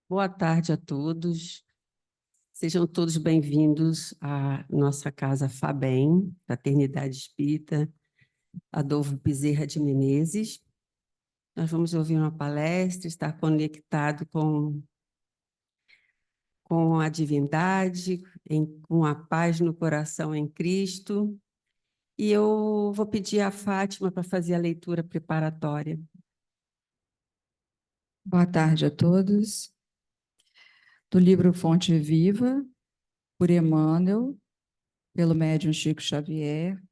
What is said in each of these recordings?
Boa tarde a todos. Sejam todos bem-vindos à nossa casa FABEM, Fraternidade Espírita Adolfo Bezerra de Menezes. Nós vamos ouvir uma palestra, estar conectado com a divindade, com a paz no coração em Cristo. E eu vou pedir a Fátima para fazer a leitura preparatória. Boa tarde a todos. Do livro Fonte Viva, por Emmanuel, pelo médium Chico Xavier,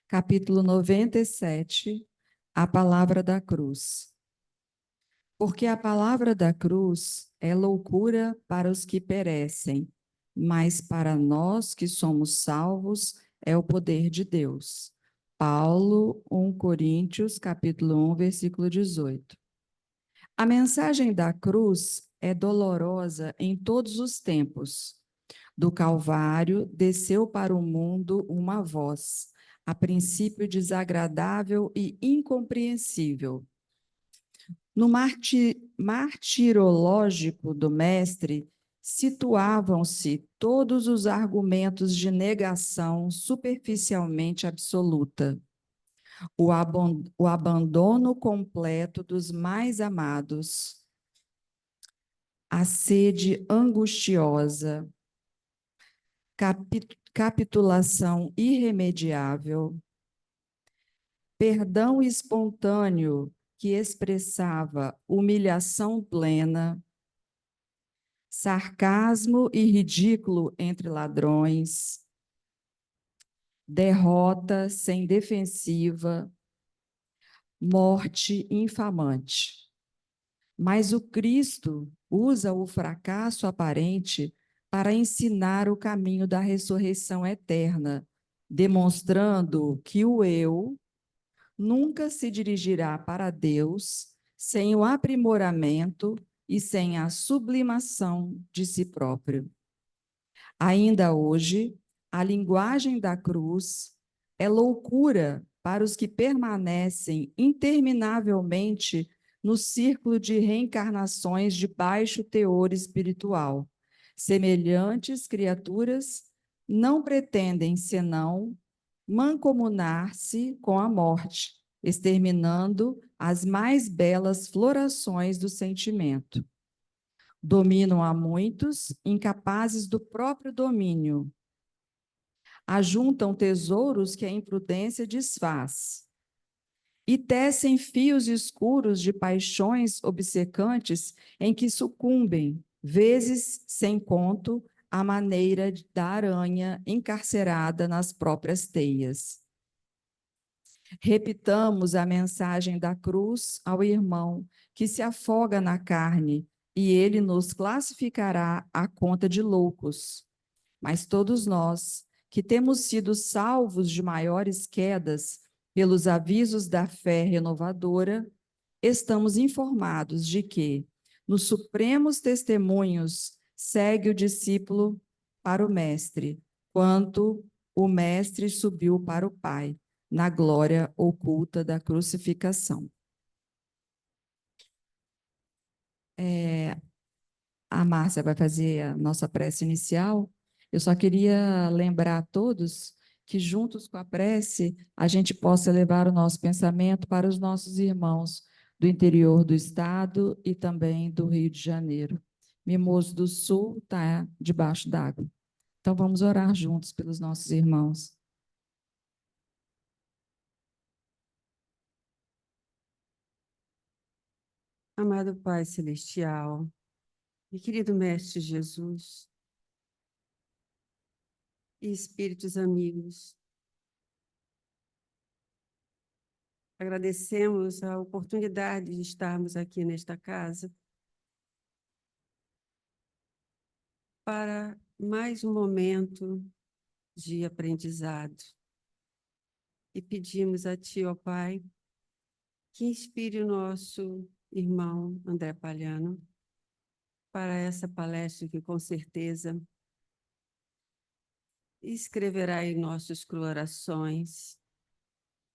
capítulo 97, a palavra da cruz. Porque a palavra da cruz é loucura para os que perecem, mas para nós que somos salvos é o poder de Deus. Paulo, 1 Coríntios, capítulo 1, versículo 18. A mensagem da cruz é dolorosa em todos os tempos. Do Calvário desceu para o mundo uma voz, a princípio desagradável e incompreensível. No martirológico do Mestre, situavam-se todos os argumentos de negação superficialmente absoluta. O abandono completo dos mais amados, a sede angustiosa, capitulação irremediável, perdão espontâneo que expressava humilhação plena, sarcasmo e ridículo entre ladrões, derrota sem defensiva, morte infamante. Mas o Cristo usa o fracasso aparente para ensinar o caminho da ressurreição eterna, demonstrando que o eu nunca se dirigirá para Deus sem o aprimoramento e sem a sublimação de si próprio. Ainda hoje, a linguagem da cruz é loucura para os que permanecem interminavelmente no círculo de reencarnações de baixo teor espiritual. Semelhantes criaturas não pretendem senão mancomunar-se com a morte, exterminando as mais belas florações do sentimento. Dominam a muitos, incapazes do próprio domínio. Ajuntam tesouros que a imprudência desfaz. E tecem fios escuros de paixões obcecantes em que sucumbem, vezes sem conto, à maneira da aranha encarcerada nas próprias teias. Repitamos a mensagem da cruz ao irmão que se afoga na carne, e ele nos classificará à conta de loucos. Mas todos nós, que temos sido salvos de maiores quedas pelos avisos da fé renovadora, estamos informados de que, nos supremos testemunhos, segue o discípulo para o Mestre, quanto o Mestre subiu para o Pai, na glória oculta da crucificação. A Márcia vai fazer a nossa prece inicial. Eu só queria lembrar a todos que, juntos com a prece, a gente possa levar o nosso pensamento para os nossos irmãos do interior do estado e também do Rio de Janeiro. Mimoso do Sul está debaixo d'água. Então, vamos orar juntos pelos nossos irmãos. Amado Pai Celestial e querido Mestre Jesus e espíritos amigos, agradecemos a oportunidade de estarmos aqui nesta casa para mais um momento de aprendizado. E pedimos a Ti, ó Pai, que inspire o nosso irmão André Palhano para essa palestra que, com certeza, escreverá em nossos corações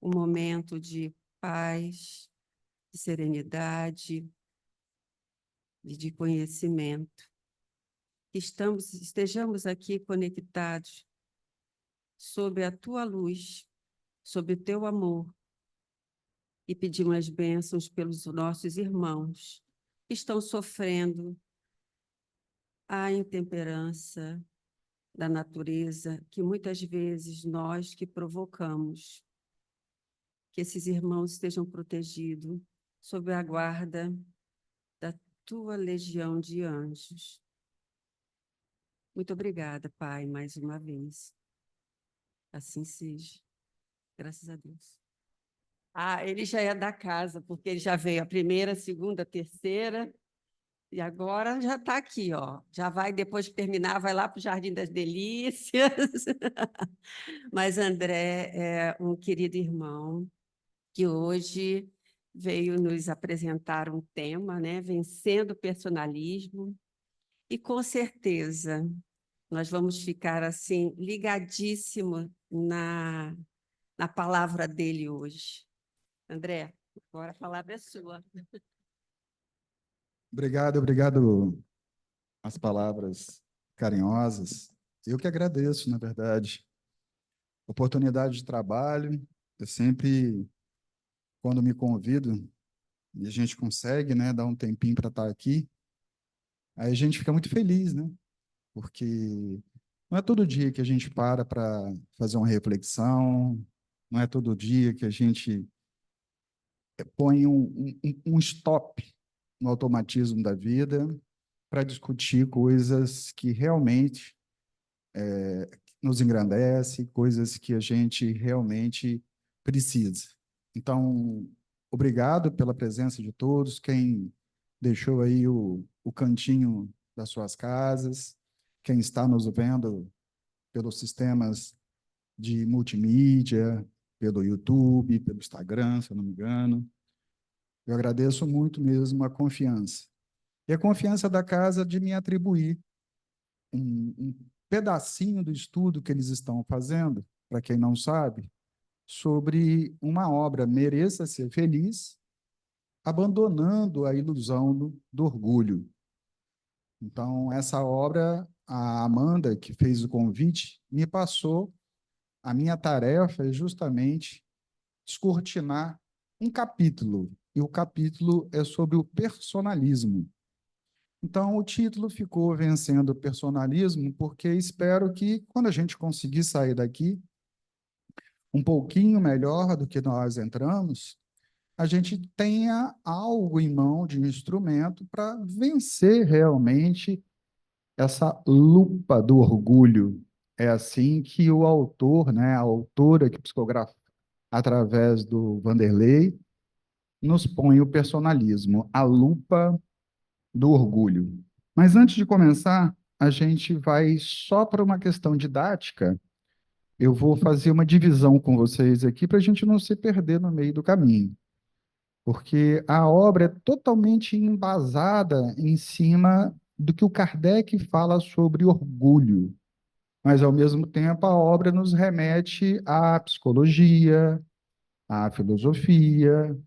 um momento de paz, de serenidade, e de conhecimento. Que estejamos aqui conectados sob a tua luz, sob o teu amor, e pedimos as bênçãos pelos nossos irmãos que estão sofrendo a intemperança da natureza, que muitas vezes nós que provocamos. Que esses irmãos estejam protegidos sob a guarda da tua legião de anjos. Muito obrigada, Pai, mais uma vez. Assim seja. Graças a Deus. Ah, ele já é da casa, porque ele já veio a primeira, a segunda, a terceira, e agora já está aqui, ó. Já vai, depois que terminar, vai lá para o Jardim das Delícias. Mas André é um querido irmão que hoje veio nos apresentar um tema, né? Vencendo o personalismo. E com certeza nós vamos ficar assim ligadíssimo na palavra dele hoje. André, agora a palavra é sua. Obrigado as palavras carinhosas. Eu que agradeço, na verdade. Oportunidade de trabalho, eu sempre, quando me convido, e a gente consegue, né, dar um tempinho para estar aqui, aí a gente fica muito feliz, né? Porque não é todo dia que a gente para fazer uma reflexão, não é todo dia que a gente põe um stop no automatismo da vida para discutir coisas que realmente nos engrandece, coisas que a gente realmente precisa. Então, obrigado pela presença de todos, quem deixou aí o cantinho das suas casas, quem está nos vendo pelos sistemas de multimídia, pelo YouTube, pelo Instagram, se eu não me engano. Eu agradeço muito mesmo a confiança. E a confiança da casa de me atribuir um pedacinho do estudo que eles estão fazendo, para quem não sabe, sobre uma obra Mereça Ser Feliz, abandonando a ilusão do orgulho. Então, essa obra, a Amanda, que fez o convite, me passou. A minha tarefa é justamente descortinar um capítulo, e o capítulo é sobre o personalismo. Então, o título ficou Vencendo o Personalismo, porque espero que, quando a gente conseguir sair daqui um pouquinho melhor do que nós entramos, a gente tenha algo em mão de instrumento para vencer realmente essa lupa do orgulho. É assim que o autor, né, a autora que psicografa através do Vanderlei, nos põe o personalismo, a lupa do orgulho. Mas antes de começar, a gente vai só para uma questão didática. Eu vou fazer uma divisão com vocês aqui para a gente não se perder no meio do caminho, porque a obra é totalmente embasada em cima do que o Kardec fala sobre orgulho, mas ao mesmo tempo a obra nos remete à psicologia, à filosofia.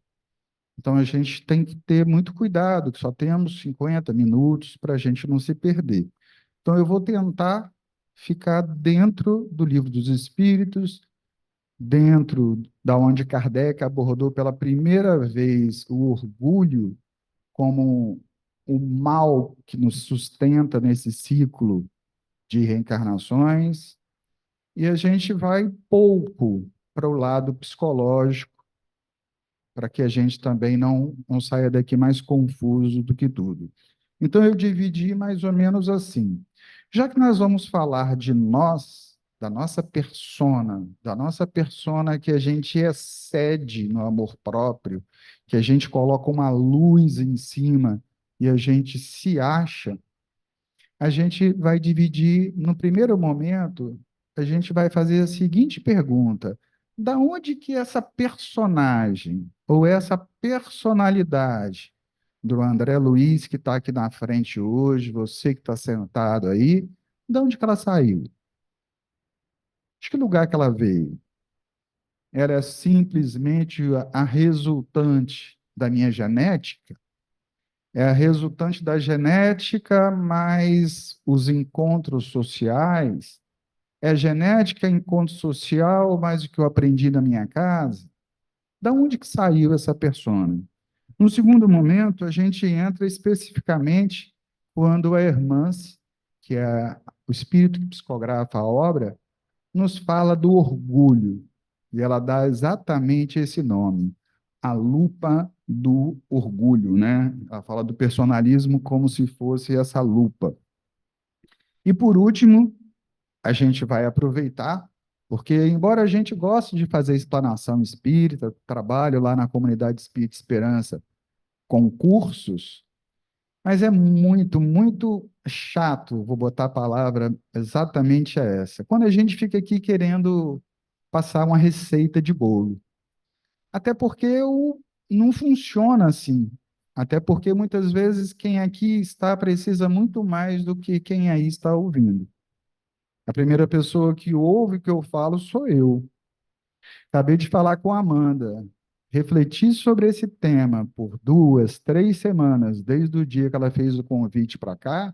Então a gente tem que ter muito cuidado, que só temos 50 minutos para a gente não se perder. Então, eu vou tentar ficar dentro do Livro dos Espíritos, dentro da onde Kardec abordou pela primeira vez o orgulho como o mal que nos sustenta nesse ciclo de reencarnações, e a gente vai pouco para o lado psicológico, para que a gente também não saia daqui mais confuso do que tudo. Então, eu dividi mais ou menos assim. Já que nós vamos falar de nós, da nossa persona que a gente excede no amor próprio, que a gente coloca uma luz em cima e a gente se acha, a gente vai dividir, no primeiro momento, a gente vai fazer a seguinte pergunta: da onde que essa personagem ou essa personalidade do André Luiz, que está aqui na frente hoje, você que está sentado aí, da onde que ela saiu? De que lugar que ela veio? Ela é simplesmente a resultante da minha genética? é a resultante da genética, mais os encontros sociais. É genética, encontro social, mais o que eu aprendi na minha casa. Da onde que saiu essa persona? No segundo momento, a gente entra especificamente quando a Hermance, que é o espírito que psicografa a obra, nos fala do orgulho. E ela dá exatamente esse nome, a lupa do orgulho, né? Ela fala do personalismo como se fosse essa lupa. E por último, a gente vai aproveitar, porque embora a gente goste de fazer explanação espírita, trabalho lá na comunidade Espírita Esperança com cursos, mas é muito, muito chato, vou botar a palavra exatamente essa. Quando a gente fica aqui querendo passar uma receita de bolo. Até porque não funciona assim. Até porque muitas vezes quem aqui está precisa muito mais do que quem aí está ouvindo. A primeira pessoa que ouve o que eu falo sou eu. Acabei de falar com a Amanda. Refleti sobre esse tema por 2, 3 semanas, desde o dia que ela fez o convite para cá,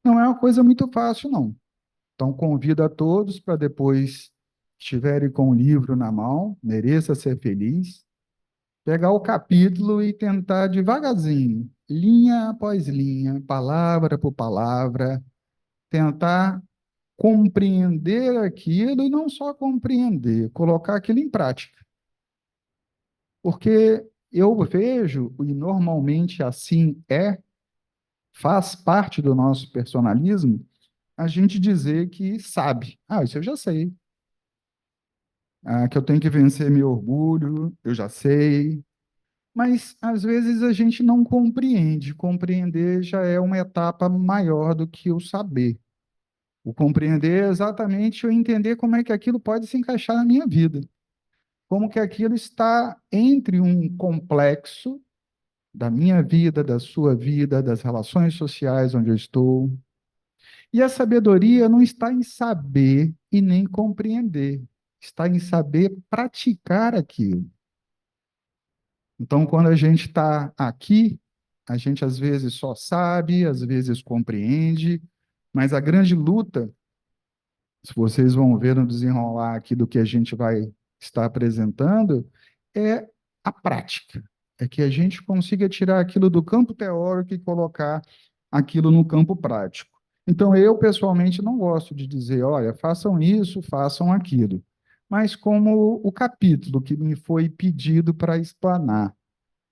não é uma coisa muito fácil, não. Então, convido a todos para depois, estiverem com o livro na mão, mereça ser feliz, pegar o capítulo e tentar devagarzinho, linha após linha, palavra por palavra, tentar compreender aquilo e não só compreender, colocar aquilo em prática. Porque eu vejo, e normalmente assim faz parte do nosso personalismo, a gente dizer que sabe. Ah, isso eu já sei. Ah, que eu tenho que vencer meu orgulho, eu já sei. Mas às vezes a gente não compreende. Compreender já é uma etapa maior do que o saber. O compreender é exatamente o entender como é que aquilo pode se encaixar na minha vida. Como que aquilo está entre um complexo da minha vida, da sua vida, das relações sociais onde eu estou. E a sabedoria não está em saber e nem compreender, está em saber praticar aquilo. Então, quando a gente está aqui, a gente às vezes só sabe, às vezes compreende, mas a grande luta, se vocês vão ver no desenrolar aqui do que a gente vai estar apresentando, é a prática. É que a gente consiga tirar aquilo do campo teórico e colocar aquilo no campo prático. Então, eu pessoalmente não gosto de dizer, olha, façam isso, façam aquilo. Mas como o capítulo que me foi pedido para explanar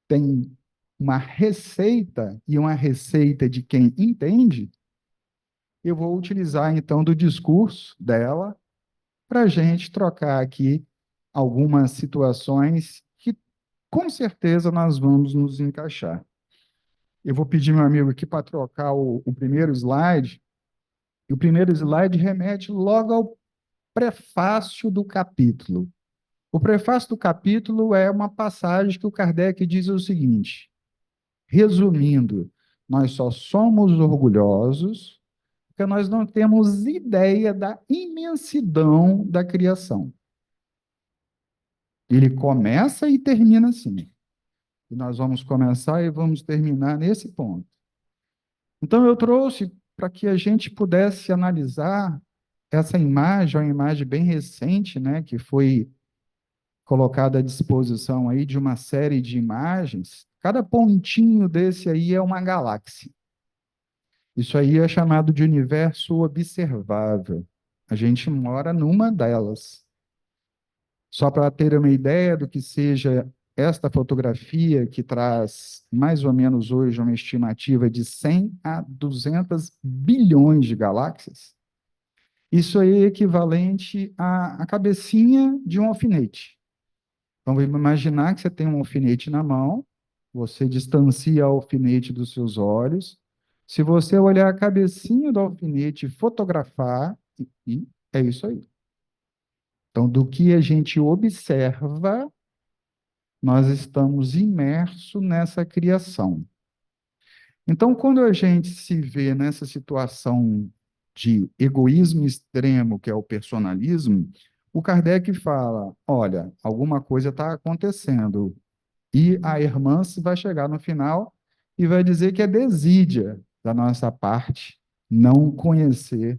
tem uma receita e uma receita de quem entende, eu vou utilizar então do discurso dela para a gente trocar aqui algumas situações que com certeza nós vamos nos encaixar. Eu vou pedir meu amigo aqui para trocar o primeiro slide, e o primeiro slide remete logo ao prefácio do capítulo. O prefácio do capítulo é uma passagem que o Kardec diz o seguinte: resumindo, nós só somos orgulhosos porque nós não temos ideia da imensidão da criação. Ele começa e termina assim. E nós vamos começar e vamos terminar nesse ponto. Então, eu trouxe para que a gente pudesse analisar essa imagem, uma imagem bem recente, né, que foi colocada à disposição aí de uma série de imagens. Cada pontinho desse aí é uma galáxia. Isso aí é chamado de universo observável. A gente mora numa delas. Só para ter uma ideia do que seja esta fotografia, que traz mais ou menos hoje uma estimativa de 100 a 200 bilhões de galáxias, isso aí é equivalente à cabecinha de um alfinete. Então, vamos imaginar que você tem um alfinete na mão, você distancia o alfinete dos seus olhos. Se você olhar a cabecinha do alfinete e fotografar, é isso aí. Então, do que a gente observa, nós estamos imersos nessa criação. Então, quando a gente se vê nessa situação de egoísmo extremo, que é o personalismo, o Kardec fala: olha, alguma coisa está acontecendo. E a irmã vai chegar no final e vai dizer que é desídia da nossa parte não conhecer,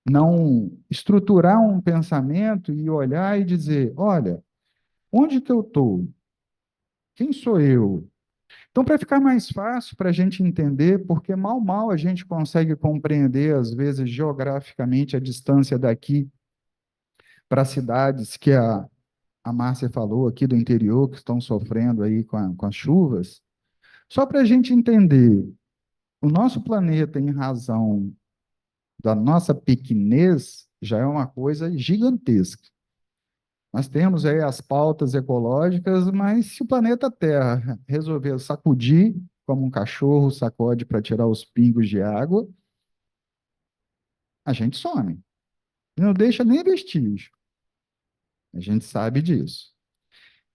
não estruturar um pensamento e olhar e dizer, olha, onde que eu estou? Quem sou eu? Então, para ficar mais fácil para a gente entender, porque mal a gente consegue compreender, às vezes, geograficamente, a distância daqui para cidades que a Márcia falou aqui do interior, que estão sofrendo aí com as chuvas, só para a gente entender, o nosso planeta, em razão da nossa pequenez, já é uma coisa gigantesca. Nós temos aí as pautas ecológicas, mas se o planeta Terra resolver sacudir, como um cachorro sacode para tirar os pingos de água, a gente some. Não deixa nem vestígio. A gente sabe disso.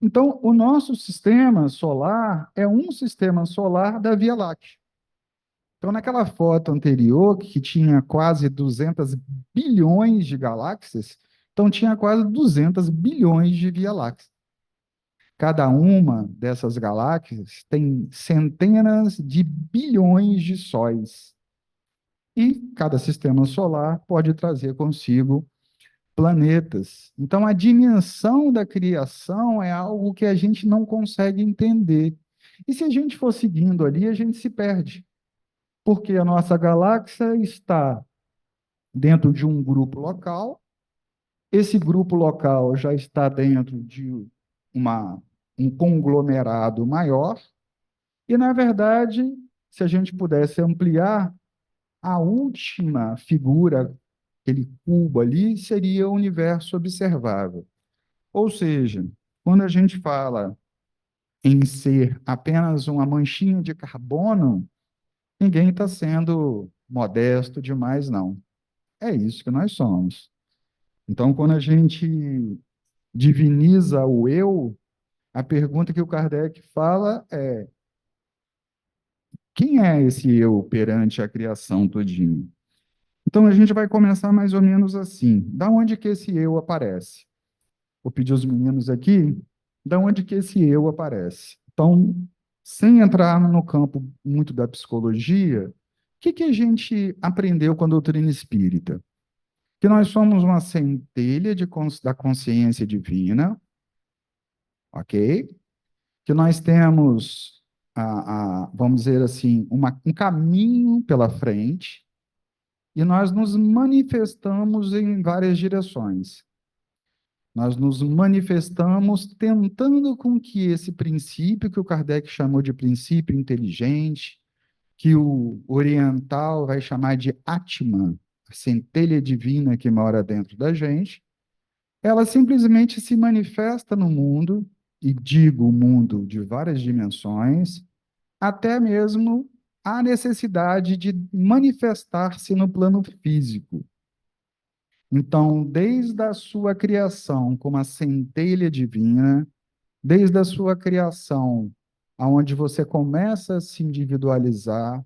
Então, o nosso sistema solar é um sistema solar da Via Láctea. Então, naquela foto anterior, que tinha quase 200 bilhões de galáxias, então tinha quase 200 bilhões de Via Láctea. Cada uma dessas galáxias tem centenas de bilhões de sóis. E cada sistema solar pode trazer consigo planetas. Então, a dimensão da criação é algo que a gente não consegue entender. E se a gente for seguindo ali, a gente se perde. Porque a nossa galáxia está dentro de um grupo local, esse grupo local já está dentro de um conglomerado maior, e, na verdade, se a gente pudesse ampliar, a última figura, aquele cubo ali, seria o universo observável. Ou seja, quando a gente fala em ser apenas uma manchinha de carbono, ninguém está sendo modesto demais, não. É isso que nós somos. Então, quando a gente diviniza o eu, a pergunta que o Kardec fala é: quem é esse eu perante a criação todinha? Então, a gente vai começar mais ou menos assim. Da onde que esse eu aparece? Vou pedir aos meninos aqui, da onde que esse eu aparece? Então, sem entrar no campo muito da psicologia, o que que a gente aprendeu com a doutrina espírita? Que nós somos uma centelha da consciência divina, ok? Que nós temos, vamos dizer assim, um caminho pela frente, e nós nos manifestamos em várias direções. Nós nos manifestamos tentando com que esse princípio, que o Kardec chamou de princípio inteligente, que o oriental vai chamar de Atman, a centelha divina que mora dentro da gente, ela simplesmente se manifesta no mundo, e digo o mundo de várias dimensões, até mesmo a necessidade de manifestar-se no plano físico. Então, desde a sua criação como a centelha divina, desde a sua criação, aonde você começa a se individualizar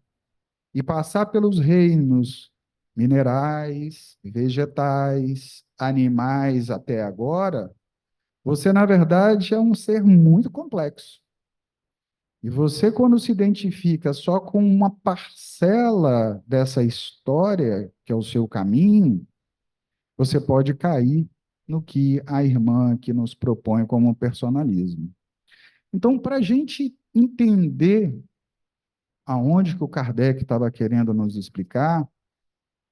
e passar pelos reinos minerais, vegetais, animais até agora, você, na verdade, é um ser muito complexo. E você, quando se identifica só com uma parcela dessa história, que é o seu caminho, você pode cair no que a irmã aqui nos propõe como personalismo. Então, para a gente entender aonde que o Kardec estava querendo nos explicar,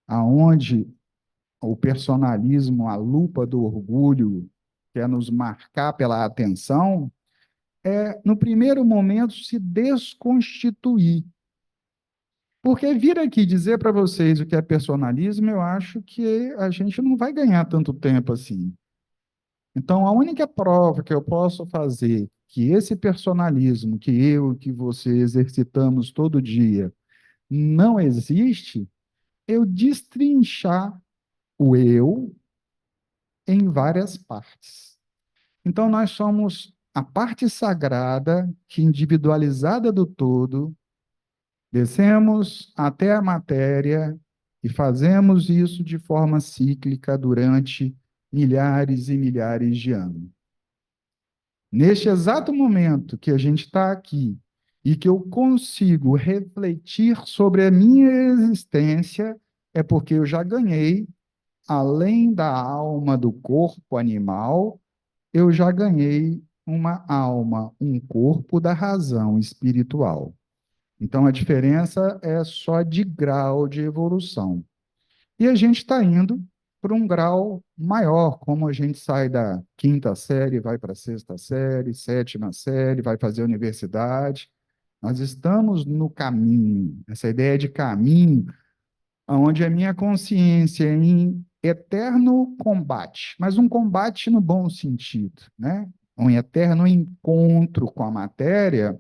aonde o personalismo, a lupa do orgulho, quer nos marcar pela atenção, é, no primeiro momento, se desconstituir. Porque vir aqui dizer para vocês o que é personalismo, eu acho que a gente não vai ganhar tanto tempo assim. Então, a única prova que eu posso fazer que esse personalismo que eu e que você exercitamos todo dia não existe, eu destrinchar o eu em várias partes. Então, nós somos a parte sagrada, que individualizada do todo, descemos até a matéria e fazemos isso de forma cíclica durante milhares e milhares de anos. Neste exato momento que a gente está aqui e que eu consigo refletir sobre a minha existência, é porque eu já ganhei, além da alma do corpo animal, eu já ganhei uma alma, um corpo da razão espiritual. Então, a diferença é só de grau de evolução. E a gente está indo para um grau maior, como a gente sai da quinta série, vai para a sexta série, sétima série, vai fazer universidade. Nós estamos no caminho, essa ideia de caminho, onde a minha consciência é em eterno combate, mas um combate no bom sentido, né? Um eterno encontro com a matéria,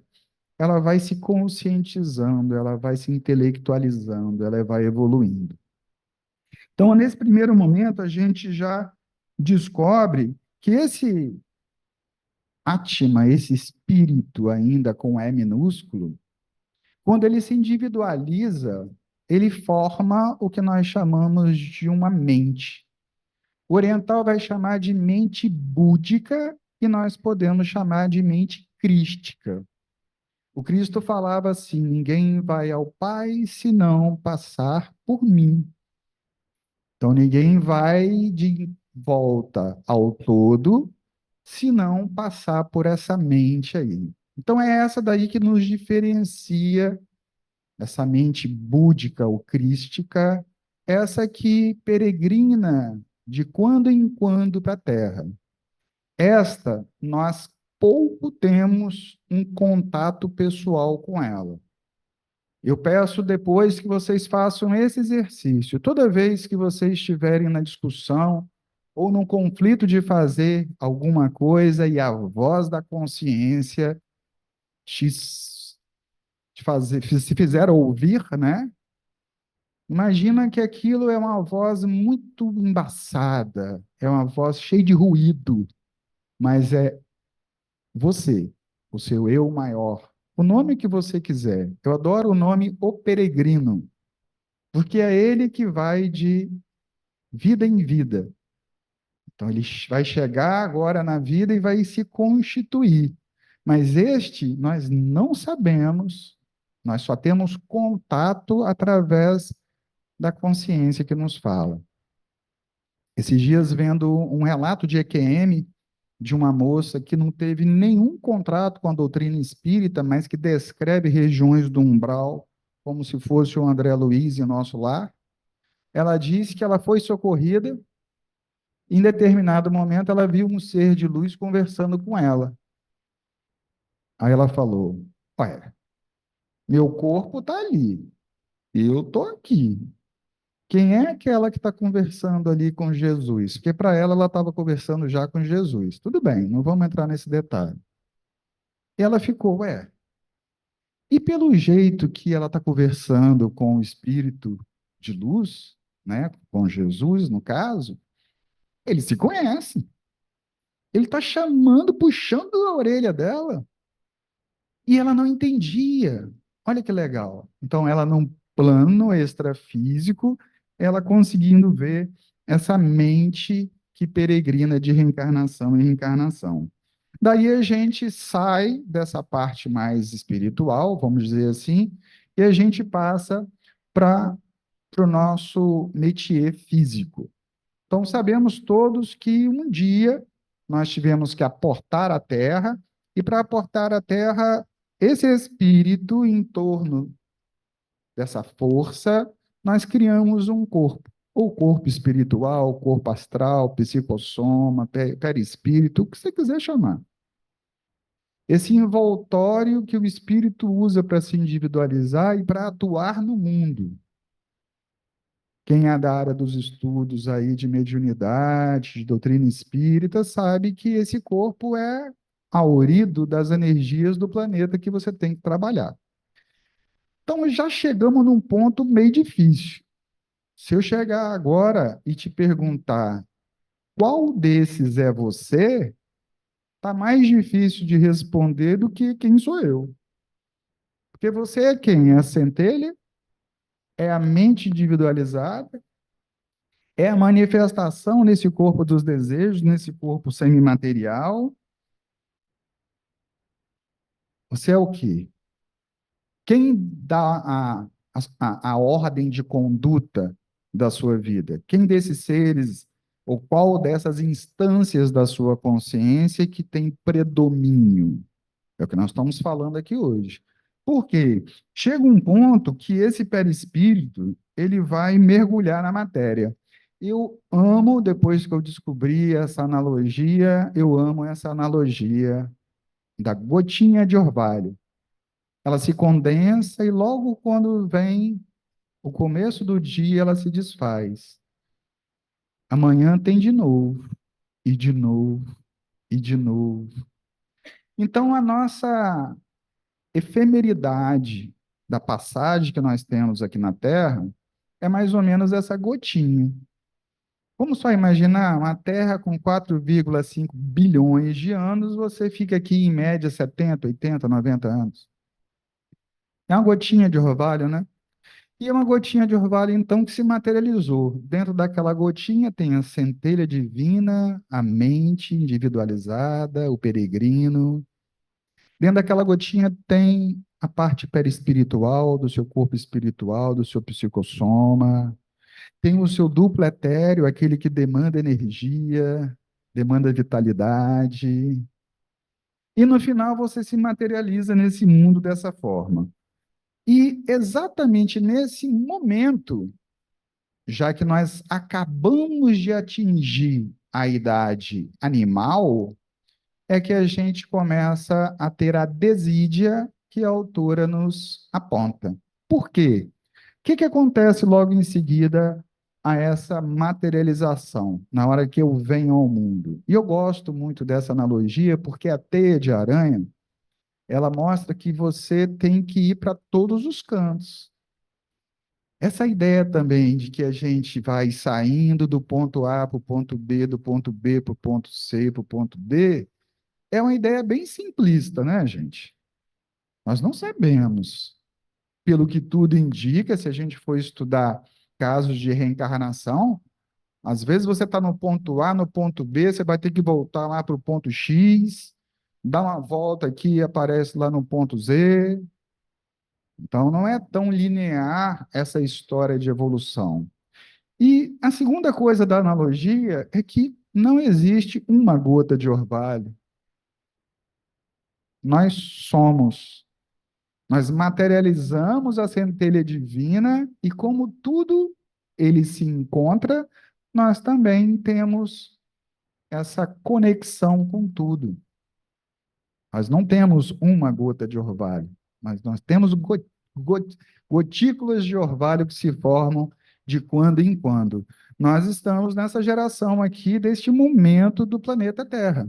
ela vai se conscientizando, ela vai se intelectualizando, ela vai evoluindo. Então, nesse primeiro momento, a gente já descobre que esse Atma, esse espírito ainda com E minúsculo, quando ele se individualiza, ele forma o que nós chamamos de uma mente. O oriental vai chamar de mente búdica e nós podemos chamar de mente crística. O Cristo falava assim: ninguém vai ao Pai se não passar por mim. Então, ninguém vai de volta ao todo se não passar por essa mente aí. Então, é essa daí que nos diferencia, essa mente búdica ou crística, essa que peregrina de quando em quando para a Terra. Esta, nós pouco temos um contato pessoal com ela. Eu peço depois que vocês façam esse exercício. Toda vez que vocês estiverem na discussão ou num conflito de fazer alguma coisa e a voz da consciência te, te fazer, se fizer ouvir, né? Imagina que aquilo é uma voz muito embaçada, é uma voz cheia de ruído, mas é você, o seu eu maior, o nome que você quiser. Eu adoro o nome O Peregrino, porque é ele que vai de vida em vida. Então, ele vai chegar agora na vida e vai se constituir. Mas este, nós não sabemos, nós só temos contato através da consciência que nos fala. Esses dias, vendo um relato de EQM, de uma moça que não teve nenhum contrato com a doutrina espírita, mas que descreve regiões do umbral, como se fosse o André Luiz em nosso lar. Ela disse que ela foi socorrida. Em determinado momento, ela viu um ser de luz conversando com ela. Aí ela falou: ué, meu corpo está ali, eu estou aqui. Quem é aquela que está conversando ali com Jesus? Porque para ela estava conversando já com Jesus. Tudo bem, não vamos entrar nesse detalhe. E ela ficou, ué, e pelo jeito que ela está conversando com o Espírito de luz, né, com Jesus, no caso, eles se conhecem. Ele está chamando, puxando a orelha dela. E ela não entendia. Olha que legal. Então, ela num plano extrafísico, ela conseguindo ver essa mente que peregrina de reencarnação em reencarnação. Daí a gente sai dessa parte mais espiritual, vamos dizer assim, e a gente passa para o nosso métier físico. Então, sabemos todos que um dia nós tivemos que aportar a Terra, e para aportar a Terra, esse espírito em torno dessa força, nós criamos um corpo, ou corpo espiritual, corpo astral, psicossoma, perispírito, o que você quiser chamar. Esse envoltório que o espírito usa para se individualizar e para atuar no mundo. Quem é da área dos estudos aí de mediunidade, de doutrina espírita, sabe que esse corpo é aurido das energias do planeta que você tem que trabalhar. Então, já chegamos num ponto meio difícil. Se eu chegar agora e te perguntar qual desses é você, está mais difícil de responder do que quem sou eu. Porque você é quem? É a centelha? É a mente individualizada? É a manifestação nesse corpo dos desejos, nesse corpo semimaterial? Você é o quê? Quem dá a ordem de conduta da sua vida? Quem desses seres, ou qual dessas instâncias da sua consciência que tem predomínio? É o que nós estamos falando aqui hoje. Por quê? Chega um ponto que esse perispírito, ele vai mergulhar na matéria. Eu amo, depois que eu descobri essa analogia, eu amo essa analogia da gotinha de orvalho. Ela se condensa e logo quando vem o começo do dia, ela se desfaz. Amanhã tem de novo, e de novo, e de novo. Então, a nossa efemeridade da passagem que nós temos aqui na Terra é mais ou menos essa gotinha. Vamos só imaginar uma Terra com 4,5 bilhões de anos, você fica aqui em média 70, 80, 90 anos. É uma gotinha de orvalho, né? E é uma gotinha de orvalho, então, que se materializou. Dentro daquela gotinha tem a centelha divina, a mente individualizada, o peregrino. Dentro daquela gotinha tem a parte perispiritual do seu corpo espiritual, do seu psicossoma. Tem o seu duplo etéreo, aquele que demanda energia, demanda vitalidade. E no final você se materializa nesse mundo dessa forma. E exatamente nesse momento, já que nós acabamos de atingir a idade animal, é que a gente começa a ter a desídia que a autora nos aponta. Por quê? O que que acontece logo em seguida a essa materialização, na hora que eu venho ao mundo? E eu gosto muito dessa analogia porque a teia de aranha, ela mostra que você tem que ir para todos os cantos. Essa ideia também de que a gente vai saindo do ponto A para o ponto B, do ponto B para o ponto C, para o ponto D, é uma ideia bem simplista, né, gente? Nós não sabemos. Pelo que tudo indica, se a gente for estudar casos de reencarnação, às vezes você está no ponto A, no ponto B, você vai ter que voltar lá para o ponto X, dar uma volta aqui e aparece lá no ponto Z. Então, não é tão linear essa história de evolução. E a segunda coisa da analogia é que não existe uma gota de orvalho. Nós somos. Nós materializamos a centelha divina e, como tudo ele se encontra, nós também temos essa conexão com tudo. Nós não temos uma gota de orvalho, mas nós temos gotículas de orvalho que se formam de quando em quando. Nós estamos nessa geração aqui, deste momento do planeta Terra.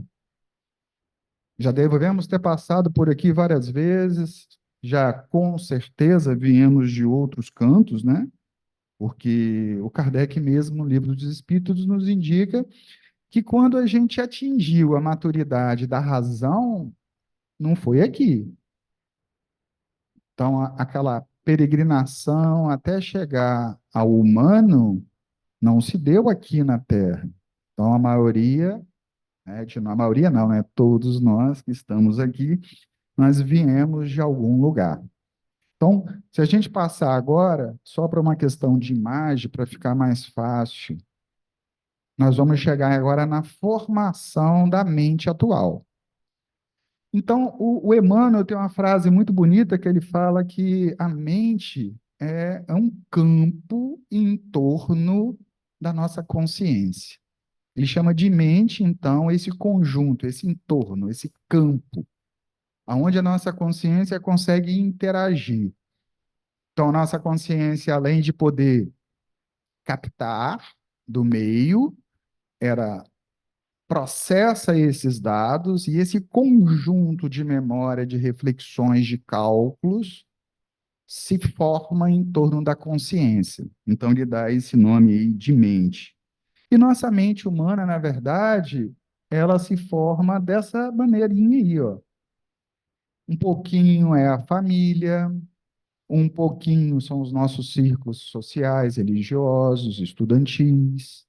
Já devemos ter passado por aqui várias vezes, já com certeza viemos de outros cantos, né? Porque o Kardec mesmo, no Livro dos Espíritos, nos indica que quando a gente atingiu a maturidade da razão, não foi aqui. Então, aquela peregrinação até chegar ao humano não se deu aqui na Terra. Então, a maioria, né, a maioria não, né? Todos nós que estamos aqui, nós viemos de algum lugar. Então, se a gente passar agora, só para uma questão de imagem, para ficar mais fácil, nós vamos chegar agora na formação da mente atual. Então, o Emmanuel tem uma frase muito bonita que ele fala que a mente é um campo em torno da nossa consciência. Ele chama de mente, então, esse conjunto, esse entorno, esse campo, aonde a nossa consciência consegue interagir. Então, a nossa consciência, além de poder captar do meio, ela processa esses dados e esse conjunto de memória, de reflexões, de cálculos, se forma em torno da consciência. Então, ele dá esse nome aí de mente. E nossa mente humana, na verdade, ela se forma dessa maneirinha aí, ó. Um pouquinho é a família, um pouquinho são os nossos círculos sociais, religiosos, estudantis,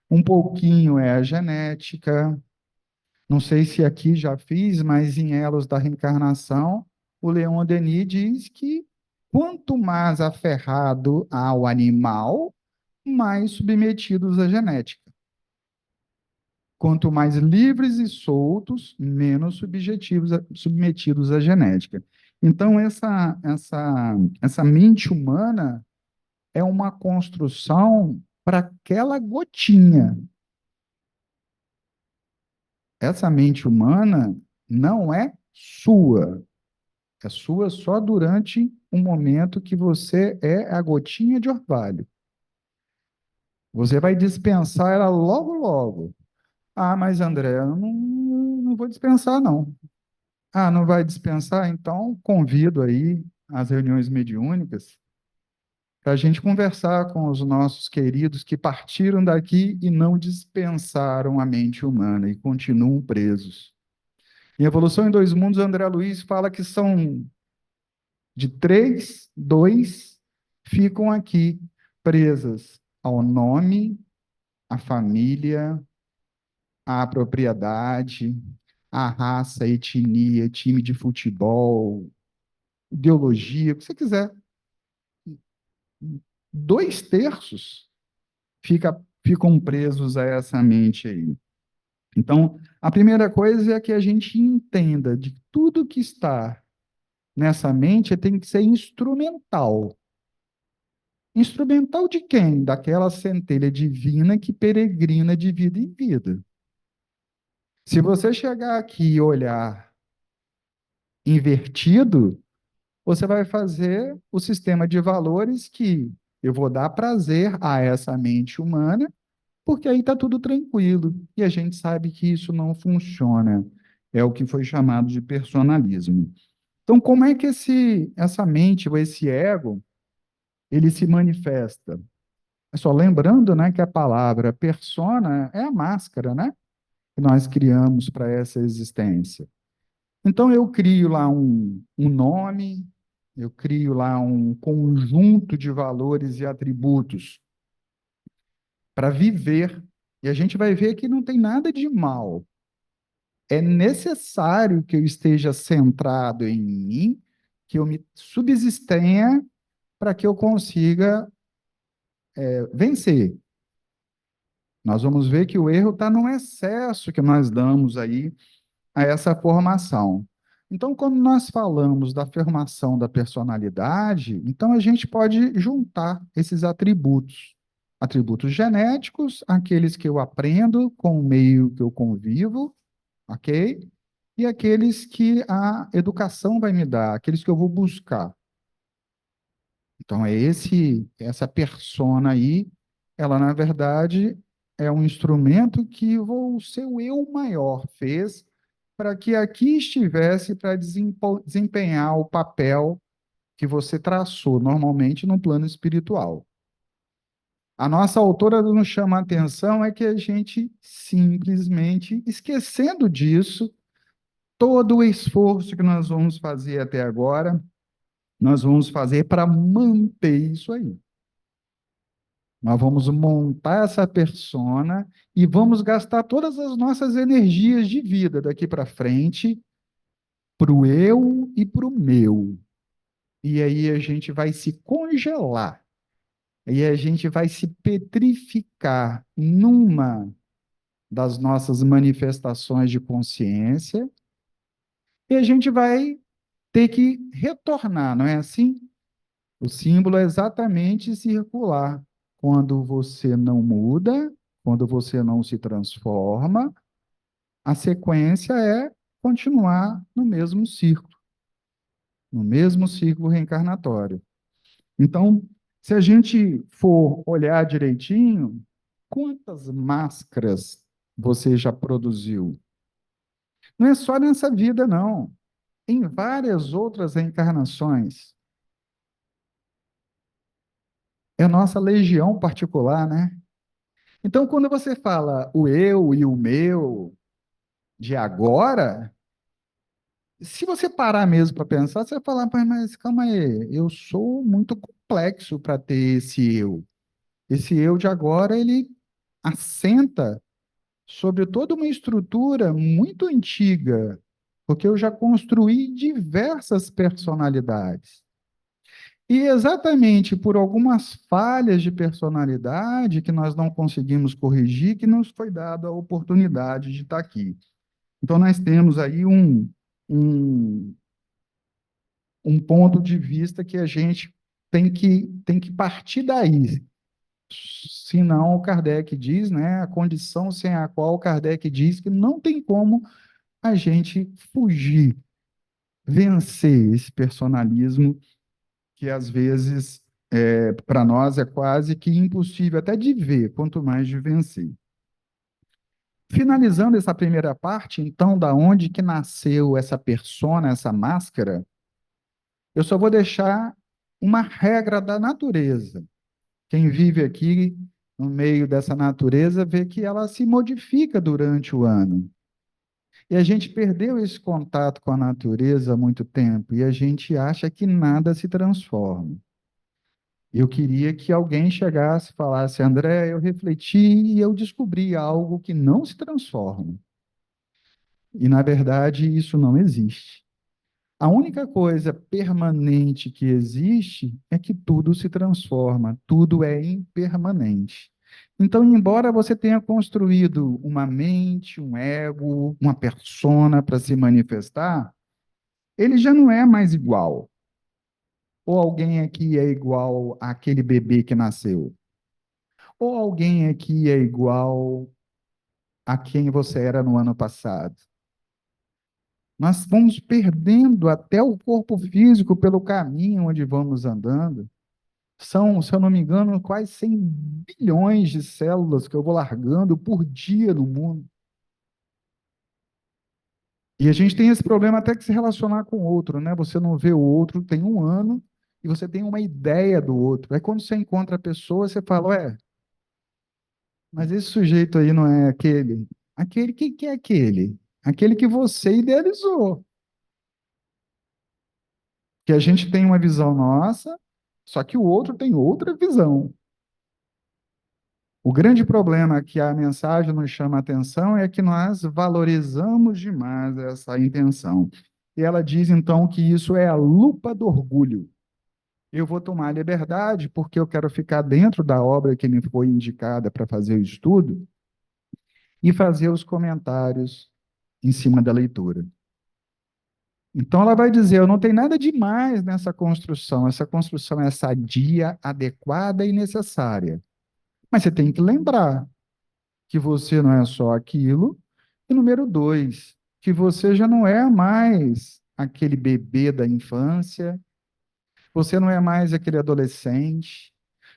um pouquinho é a genética. Não sei se aqui já fiz, mas em Elos da Reencarnação, o Leon Denis diz que quanto mais aferrado ao animal, mais submetidos à genética. Quanto mais livres e soltos, menos submetidos à genética. Então, essa mente humana é uma construção para aquela gotinha. Essa mente humana não é sua. É sua só durante o momento que você é a gotinha de orvalho. Você vai dispensar ela logo, logo. Ah, mas André, eu não vou dispensar, não. Ah, não vai dispensar? Então convido aí às reuniões mediúnicas para a gente conversar com os nossos queridos que partiram daqui e não dispensaram a mente humana e continuam presos. Em Evolução em Dois Mundos, André Luiz fala que são de três, dois ficam aqui presas ao nome, à família, à propriedade, à raça, etnia, time de futebol, ideologia, o que você quiser. 2/3 ficam presos a essa mente aí. Então, a primeira coisa é que a gente entenda de tudo que está nessa mente tem que ser instrumental. Instrumental de quem? Daquela centelha divina que peregrina de vida em vida. Se você chegar aqui e olhar invertido, você vai fazer o sistema de valores que eu vou dar prazer a essa mente humana, porque aí está tudo tranquilo. E a gente sabe que isso não funciona. É o que foi chamado de personalismo. Então, como é que essa mente, ou esse ego, ele se manifesta? É só lembrando, né, que a palavra persona é a máscara, né, que nós criamos para essa existência. Então, eu crio lá um nome, eu crio lá um conjunto de valores e atributos para viver. E a gente vai ver que não tem nada de mal. É necessário que eu esteja centrado em mim, que eu me subsistenha para que eu consiga vencer. Nós vamos ver que o erro está no excesso que nós damos aí a essa formação. Então, quando nós falamos da formação da personalidade, então a gente pode juntar esses atributos. Atributos genéticos, aqueles que eu aprendo com o meio que eu convivo, ok? E aqueles que a educação vai me dar, aqueles que eu vou buscar. Então, essa persona aí, ela, na verdade, é um instrumento que o seu eu maior fez para que aqui estivesse para desempenhar o papel que você traçou, normalmente no plano espiritual. A nossa autora nos chama a atenção é que a gente simplesmente, esquecendo disso, todo o esforço que nós vamos fazer até agora, nós vamos fazer para manter isso aí. Nós vamos montar essa persona e vamos gastar todas as nossas energias de vida daqui para frente para o eu e para o meu. E aí a gente vai se congelar. E a gente vai se petrificar numa das nossas manifestações de consciência e a gente vai ter que retornar, não é assim? O símbolo é exatamente circular. Quando você não muda, quando você não se transforma, a sequência é continuar no mesmo círculo reencarnatório. Então, se a gente for olhar direitinho, quantas máscaras você já produziu? Não é só nessa vida, não. Em várias outras reencarnações. É a nossa legião particular, né? Então, quando você fala o eu e o meu de agora, se você parar mesmo para pensar, você vai falar, mas calma aí, eu sou muito complexo para ter esse eu. Esse eu de agora, ele assenta sobre toda uma estrutura muito antiga porque eu já construí diversas personalidades. E exatamente por algumas falhas de personalidade que nós não conseguimos corrigir, que nos foi dada a oportunidade de estar aqui. Então, nós temos aí um, um ponto de vista que a gente tem que partir daí. Senão, o Kardec diz, né, a condição sem a qual o Kardec diz que não tem como a gente fugir, vencer esse personalismo que, às vezes, para nós é quase que impossível até de ver, quanto mais de vencer. Finalizando essa primeira parte, então, da onde que nasceu essa persona, essa máscara, eu só vou deixar uma regra da natureza. Quem vive aqui no meio dessa natureza vê que ela se modifica durante o ano. E a gente perdeu esse contato com a natureza há muito tempo e a gente acha que nada se transforma. Eu queria que alguém chegasse e falasse: André, eu refleti e eu descobri algo que não se transforma. E, na verdade, isso não existe. A única coisa permanente que existe é que tudo se transforma, tudo é impermanente. Então, embora você tenha construído uma mente, um ego, uma persona para se manifestar, ele já não é mais igual. Ou alguém aqui é igual àquele bebê que nasceu? Ou alguém aqui é igual a quem você era no ano passado? Nós vamos perdendo até o corpo físico pelo caminho onde vamos andando. São, se eu não me engano, quase 100 bilhões de células que eu vou largando por dia no mundo. E a gente tem esse problema até que se relacionar com o outro, né? Você não vê o outro tem um ano e você tem uma ideia do outro. Aí quando você encontra a pessoa, você fala: ué, mas esse sujeito aí não é aquele? Aquele que é aquele? Aquele que você idealizou. Que a gente tem uma visão nossa, só que o outro tem outra visão. O grande problema que a mensagem nos chama a atenção é que nós valorizamos demais essa intenção. E ela diz, então, que isso é a lupa do orgulho. Eu vou tomar liberdade porque eu quero ficar dentro da obra que me foi indicada para fazer o estudo e fazer os comentários em cima da leitura. Então, ela vai dizer: eu não tenho nada demais nessa construção, essa construção é sadia, adequada e necessária. Mas você tem que lembrar que você não é só aquilo. E número dois, que você já não é mais aquele bebê da infância, você não é mais aquele adolescente.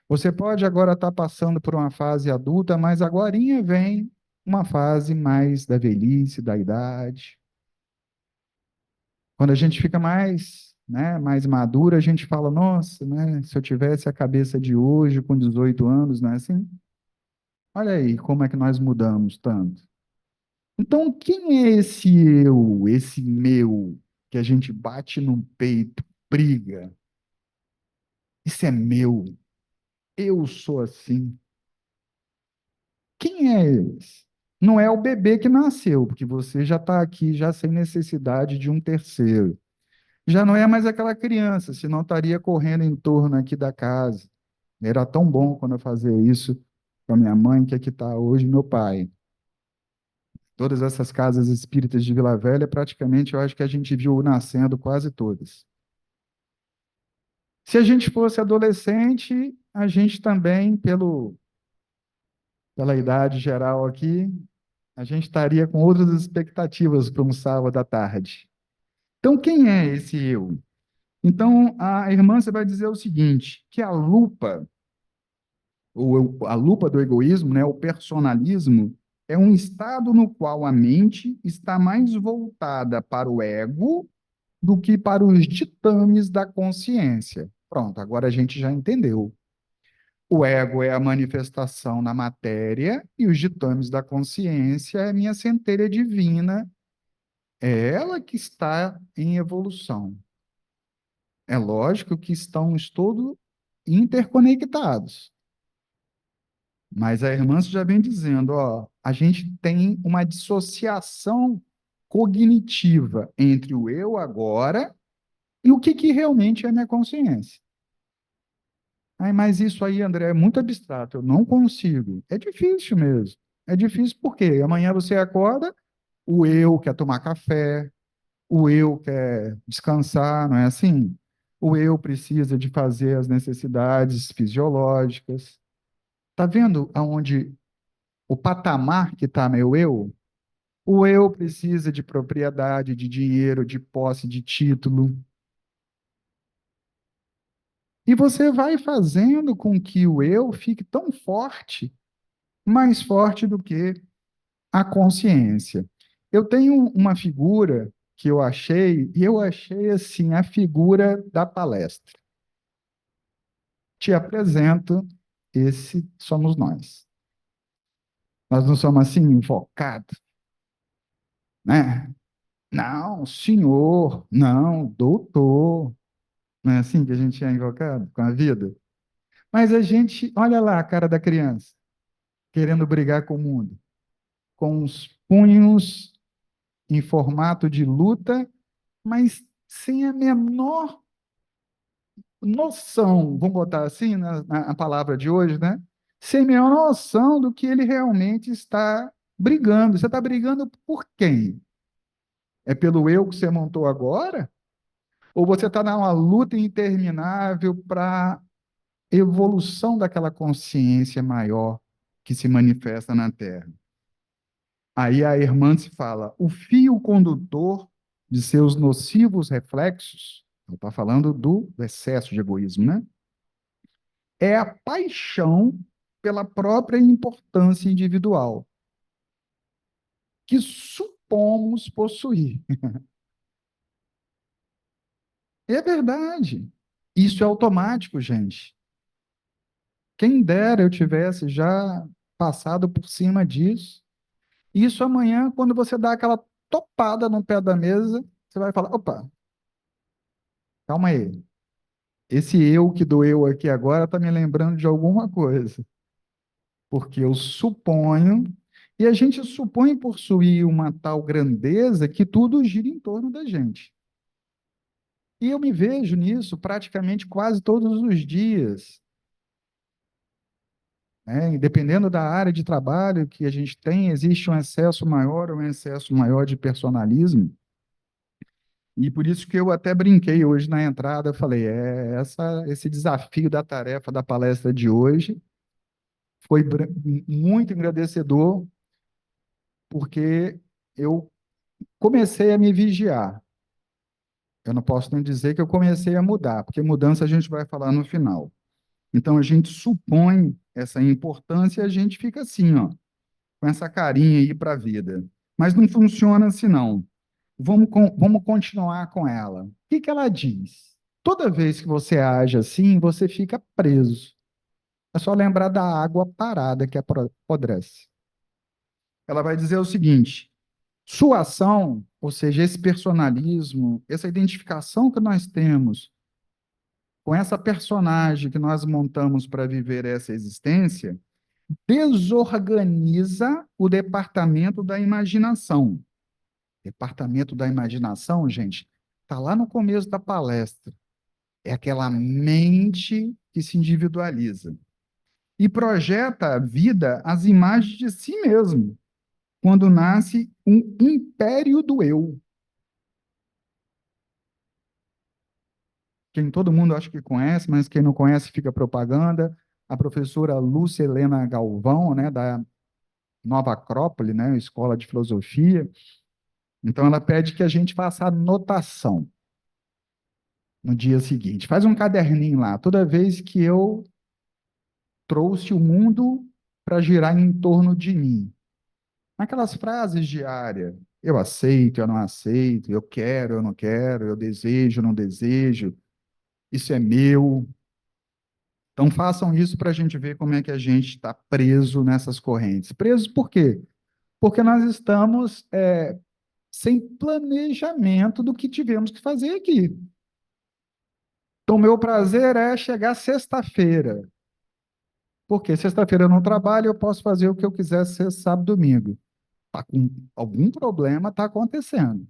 Você pode agora estar passando por uma fase adulta, mas agorinha vem uma fase mais da velhice, da idade. Quando a gente fica mais, né, mais maduro, a gente fala: nossa, né, se eu tivesse a cabeça de hoje, com 18 anos, não é assim? Olha aí como é que nós mudamos tanto. Então, quem é esse eu, esse meu, que a gente bate no peito, briga? Isso é meu, eu sou assim. Quem é esse? Não é o bebê que nasceu, porque você já está aqui, já sem necessidade de um terceiro. Já não é mais aquela criança, senão estaria correndo em torno aqui da casa. Era tão bom quando eu fazia isso com a minha mãe, que aqui está hoje meu pai. Todas essas casas espíritas de Vila Velha, praticamente, eu acho que a gente viu nascendo quase todas. Se a gente fosse adolescente, a gente também, pela idade geral aqui, a gente estaria com outras expectativas para um sábado à tarde. Então, quem é esse eu? Então, a irmã você vai dizer o seguinte, que a lupa, ou a lupa do egoísmo, né, o personalismo, é um estado no qual a mente está mais voltada para o ego do que para os ditames da consciência. Pronto, agora a gente já entendeu. O ego é a manifestação na matéria e os ditames da consciência é a minha centelha divina, é ela que está em evolução. É lógico que estamos todos interconectados. Mas a irmã já vem dizendo, ó, a gente tem uma dissociação cognitiva entre o eu agora e o que realmente é minha consciência. Ai, mas isso aí, André, é muito abstrato, eu não consigo. É difícil mesmo. É difícil porque amanhã você acorda, o eu quer tomar café, o eu quer descansar, não é assim? O eu precisa de fazer as necessidades fisiológicas. Tá vendo aonde o patamar que está meu eu? O eu precisa de propriedade, de dinheiro, de posse, de título. E você vai fazendo com que o eu fique tão forte, mais forte do que a consciência. Eu tenho uma figura que eu achei, e eu achei assim, a figura da palestra. Te apresento, esse somos nós. Nós não somos assim, invocados, né? Não, senhor, não, doutor. Não é assim que a gente é invocado com a vida? Mas a gente, olha lá a cara da criança, querendo brigar com o mundo, com os punhos em formato de luta, mas sem a menor noção, vamos botar assim na palavra de hoje, né? Sem a menor noção do que ele realmente está brigando. Você está brigando por quem? É pelo eu que você montou agora? Ou você está numa luta interminável para evolução daquela consciência maior que se manifesta na Terra? Aí a irmã se fala, o fio condutor de seus nocivos reflexos, ela está falando do excesso de egoísmo, né? É a paixão pela própria importância individual, que supomos possuir. É verdade. Isso é automático, gente. Quem dera eu tivesse já passado por cima disso. Isso amanhã, quando você dá aquela topada no pé da mesa, você vai falar: opa, calma aí. Esse eu que doeu aqui agora está me lembrando de alguma coisa. Porque eu suponho, e a gente supõe possuir uma tal grandeza que tudo gira em torno da gente. E eu me vejo nisso praticamente quase todos os dias, né? E dependendo da área de trabalho que a gente tem, existe um excesso maior ou um excesso maior de personalismo. E por isso que eu até brinquei hoje na entrada, eu falei, esse desafio da tarefa da palestra de hoje foi muito engrandecedor, porque eu comecei a me vigiar. Eu não posso nem dizer que eu comecei a mudar, porque mudança a gente vai falar no final. Então a gente supõe essa importância e a gente fica assim, ó, com essa carinha aí para a vida. Mas não funciona assim, não. Vamos continuar com ela. O que que ela diz? Toda vez que você age assim, você fica preso. É só lembrar da água parada que apodrece. Ela vai dizer o seguinte: sua ação, ou seja, esse personalismo, essa identificação que nós temos com essa personagem que nós montamos para viver essa existência, desorganiza o departamento da imaginação. Departamento da imaginação, gente, está lá no começo da palestra. É aquela mente que se individualiza e projeta a vida às imagens de si mesmo, quando nasce um império do eu. Quem todo mundo acha que conhece, mas quem não conhece fica propaganda. A professora Lúcia Helena Galvão, né, da Nova Acrópole, né, Escola de Filosofia. Então ela pede que a gente faça anotação no dia seguinte. Faz um caderninho lá, toda vez que eu trouxe o mundo para girar em torno de mim. Aquelas frases diárias, eu aceito, eu não aceito, eu quero, eu não quero, eu desejo, eu não desejo, isso é meu. Então façam isso para a gente ver como é que a gente está preso nessas correntes. Preso por quê? Porque nós estamos sem planejamento do que tivemos que fazer aqui. Então, o meu prazer é chegar sexta-feira. Porque sexta-feira eu não trabalho, eu posso fazer o que eu quiser ser sábado, domingo. algum problema está acontecendo.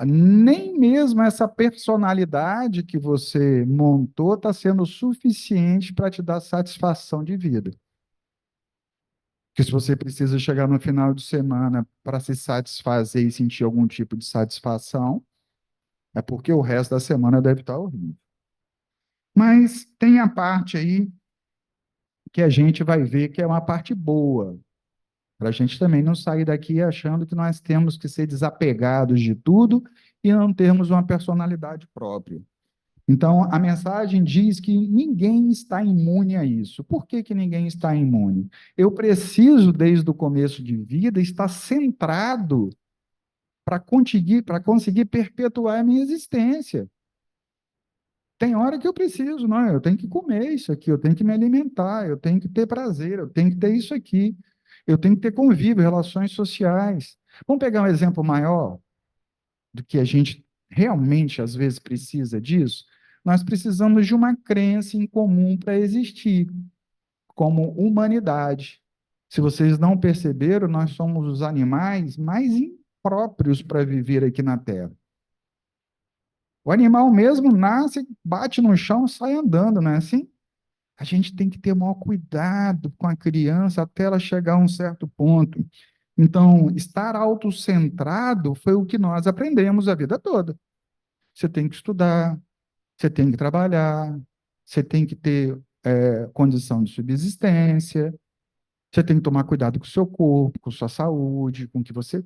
Nem mesmo essa personalidade que você montou está sendo suficiente para te dar satisfação de vida. Porque se você precisa chegar no final de semana para se satisfazer e sentir algum tipo de satisfação, é porque o resto da semana deve estar horrível. Mas tem a parte aí que a gente vai ver que é uma parte boa, para a gente também não sair daqui achando que nós temos que ser desapegados de tudo e não termos uma personalidade própria. Então, a mensagem diz que ninguém está imune a isso. Por que que ninguém está imune? Eu preciso, desde o começo de vida, estar centrado para conseguir perpetuar a minha existência. Tem hora que eu preciso, não, eu tenho que comer isso aqui, eu tenho que me alimentar, eu tenho que ter prazer, eu tenho que ter isso aqui, eu tenho que ter convívio, relações sociais. Vamos pegar um exemplo maior do que a gente realmente às vezes precisa disso? Nós precisamos de uma crença em comum para existir, como humanidade. Se vocês não perceberam, nós somos os animais mais impróprios para viver aqui na Terra. O animal mesmo nasce, bate no chão, sai andando, não é assim? A gente tem que ter o maior cuidado com a criança até ela chegar a um certo ponto. Então, estar autocentrado foi o que nós aprendemos a vida toda. Você tem que estudar, você tem que trabalhar, você tem que ter condição de subsistência, você tem que tomar cuidado com o seu corpo, com sua saúde, com o que você.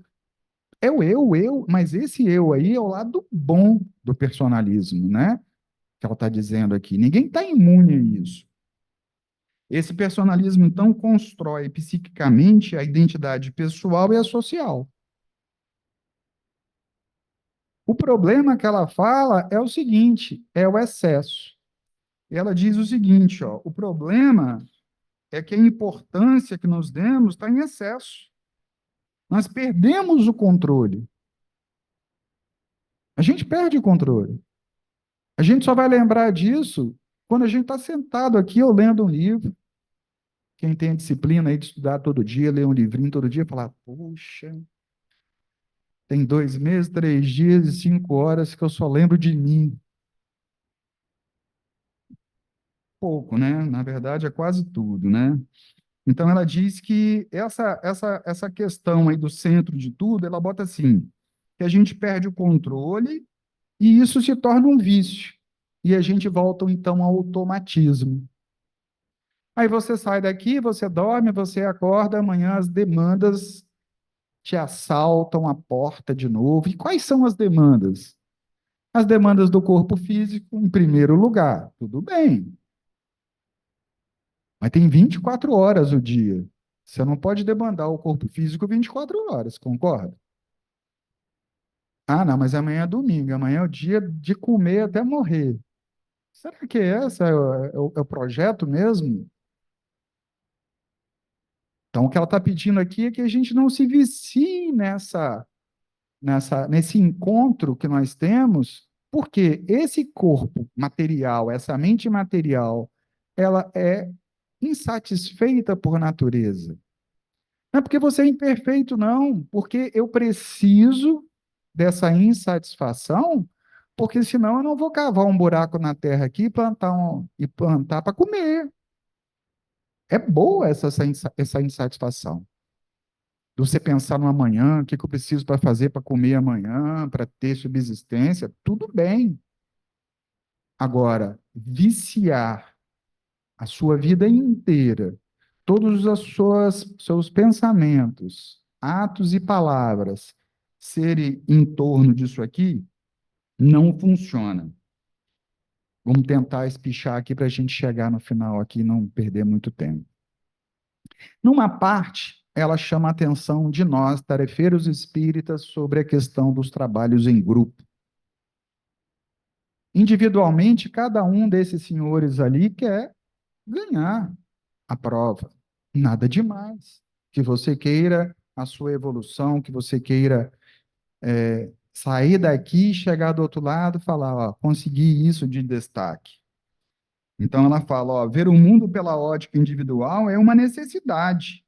É o eu, mas esse eu aí é o lado bom do personalismo, né? Que ela está dizendo aqui. Ninguém está imune a isso. Esse personalismo, então, constrói psiquicamente a identidade pessoal e a social. O problema que ela fala é o seguinte, é o excesso. Ela diz o seguinte, ó, o problema é que a importância que nos demos está em excesso. Nós perdemos o controle. A gente perde o controle. A gente só vai lembrar disso quando a gente está sentado aqui ou lendo um livro. Quem tem a disciplina aí de estudar todo dia, ler um livrinho todo dia, falar, puxa, tem 2 meses, 3 dias e 5 horas que eu só lembro de mim. Pouco, né? Na verdade, é quase tudo, né? Então, ela diz que essa questão aí do centro de tudo, ela bota assim, que a gente perde o controle e isso se torna um vício. E a gente volta, então, ao automatismo. Aí você sai daqui, você dorme, você acorda, amanhã as demandas te assaltam a porta de novo. E quais são as demandas? As demandas do corpo físico, em primeiro lugar. Tudo bem. Mas tem 24 horas o dia. Você não pode demandar o corpo físico 24 horas, concorda? Ah, não, mas amanhã é domingo, amanhã é o dia de comer até morrer. Será que esse é o projeto mesmo? Então, o que ela está pedindo aqui é que a gente não se vicie nesse encontro que nós temos, porque esse corpo material, essa mente material, ela é insatisfeita por natureza. Não é porque você é imperfeito, não, porque eu preciso dessa insatisfação, porque senão eu não vou cavar um buraco na terra aqui e plantar para comer. É boa essa insatisfação. De você pensar no amanhã, o que que eu preciso para fazer para comer amanhã, para ter subsistência, tudo bem. Agora, viciar a sua vida inteira, todos os seus pensamentos, atos e palavras serem em torno disso aqui, não funciona. Vamos tentar espichar aqui para a gente chegar no final aqui e não perder muito tempo. Numa parte, ela chama a atenção de nós, tarefeiros espíritas, sobre a questão dos trabalhos em grupo. Individualmente, cada um desses senhores ali quer ganhar a prova. Nada demais. Que você queira a sua evolução, que você queira sair daqui, chegar do outro lado, falar, ó, consegui isso de destaque. Então ela fala, ó, ver o mundo pela ótica individual é uma necessidade.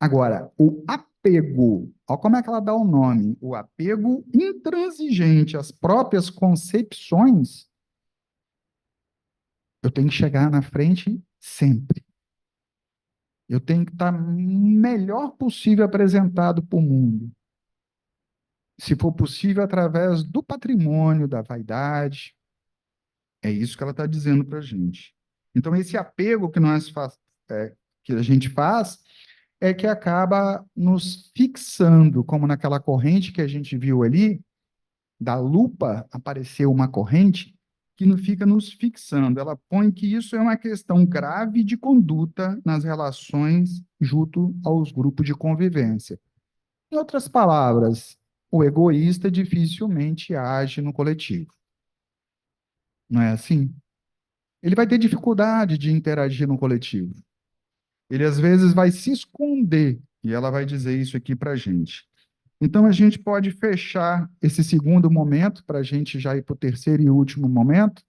Agora, o apego, olha como é que ela dá o nome, o apego intransigente às próprias concepções, eu tenho que chegar na frente sempre. Eu tenho que estar melhor possível apresentado para o mundo. Se for possível, através do patrimônio, da vaidade. É isso que ela está dizendo para a gente. Então, esse apego que a gente faz é que acaba nos fixando, como naquela corrente que a gente viu ali, da lupa apareceu uma corrente que não fica nos fixando. Ela põe que isso é uma questão grave de conduta nas relações junto aos grupos de convivência. Em outras palavras, o egoísta dificilmente age no coletivo. Não é assim? Ele vai ter dificuldade de interagir no coletivo. Ele, às vezes, vai se esconder, e ela vai dizer isso aqui para a gente. Então, a gente pode fechar esse segundo momento, para a gente já ir para o terceiro e último momento.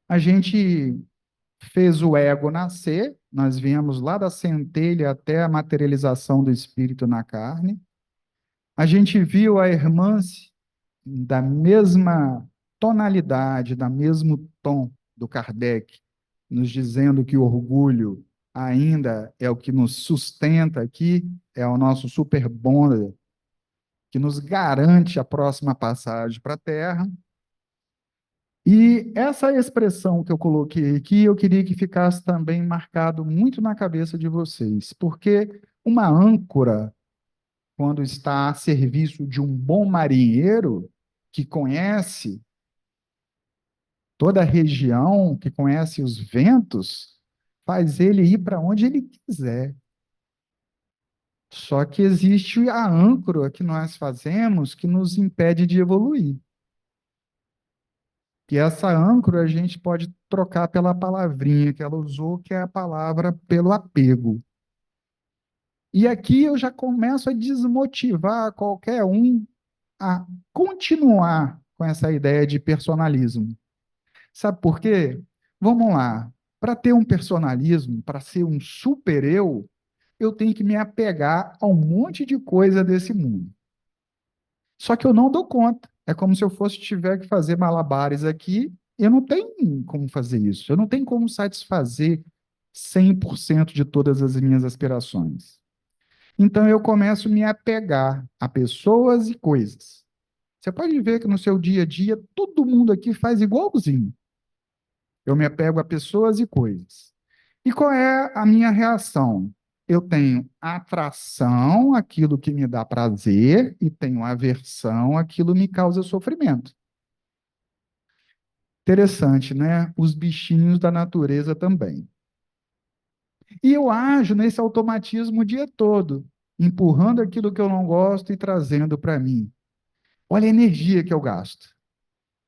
A gente fez o ego nascer, nós viemos lá da centelha até a materialização do espírito na carne. A gente viu a irmã da mesma tonalidade, da mesmo tom do Kardec, nos dizendo que o orgulho ainda é o que nos sustenta aqui, é o nosso super bonda, que nos garante a próxima passagem para a Terra. E essa expressão que eu coloquei aqui, eu queria que ficasse também marcado muito na cabeça de vocês, porque uma âncora, quando está a serviço de um bom marinheiro, que conhece toda a região, que conhece os ventos, faz ele ir para onde ele quiser. Só que existe a âncora que nós fazemos que nos impede de evoluir. E essa âncora a gente pode trocar pela palavrinha que ela usou, que é a palavra pelo apego. E aqui eu já começo a desmotivar qualquer um a continuar com essa ideia de personalismo. Sabe por quê? Vamos lá. Para ter um personalismo, para ser um super-eu, eu tenho que me apegar a um monte de coisa desse mundo. Só que eu não dou conta. É como se eu fosse tiver que fazer malabares aqui. Eu não tenho como fazer isso. Eu não tenho como satisfazer 100% de todas as minhas aspirações. Então eu começo a me apegar a pessoas e coisas. Você pode ver que no seu dia a dia todo mundo aqui faz igualzinho. Eu me apego a pessoas e coisas. E qual é a minha reação? Eu tenho atração àquilo que me dá prazer e tenho aversão àquilo que me causa sofrimento. Interessante, né? Os bichinhos da natureza também. E eu ajo nesse automatismo o dia todo, empurrando aquilo que eu não gosto e trazendo para mim. Olha a energia que eu gasto.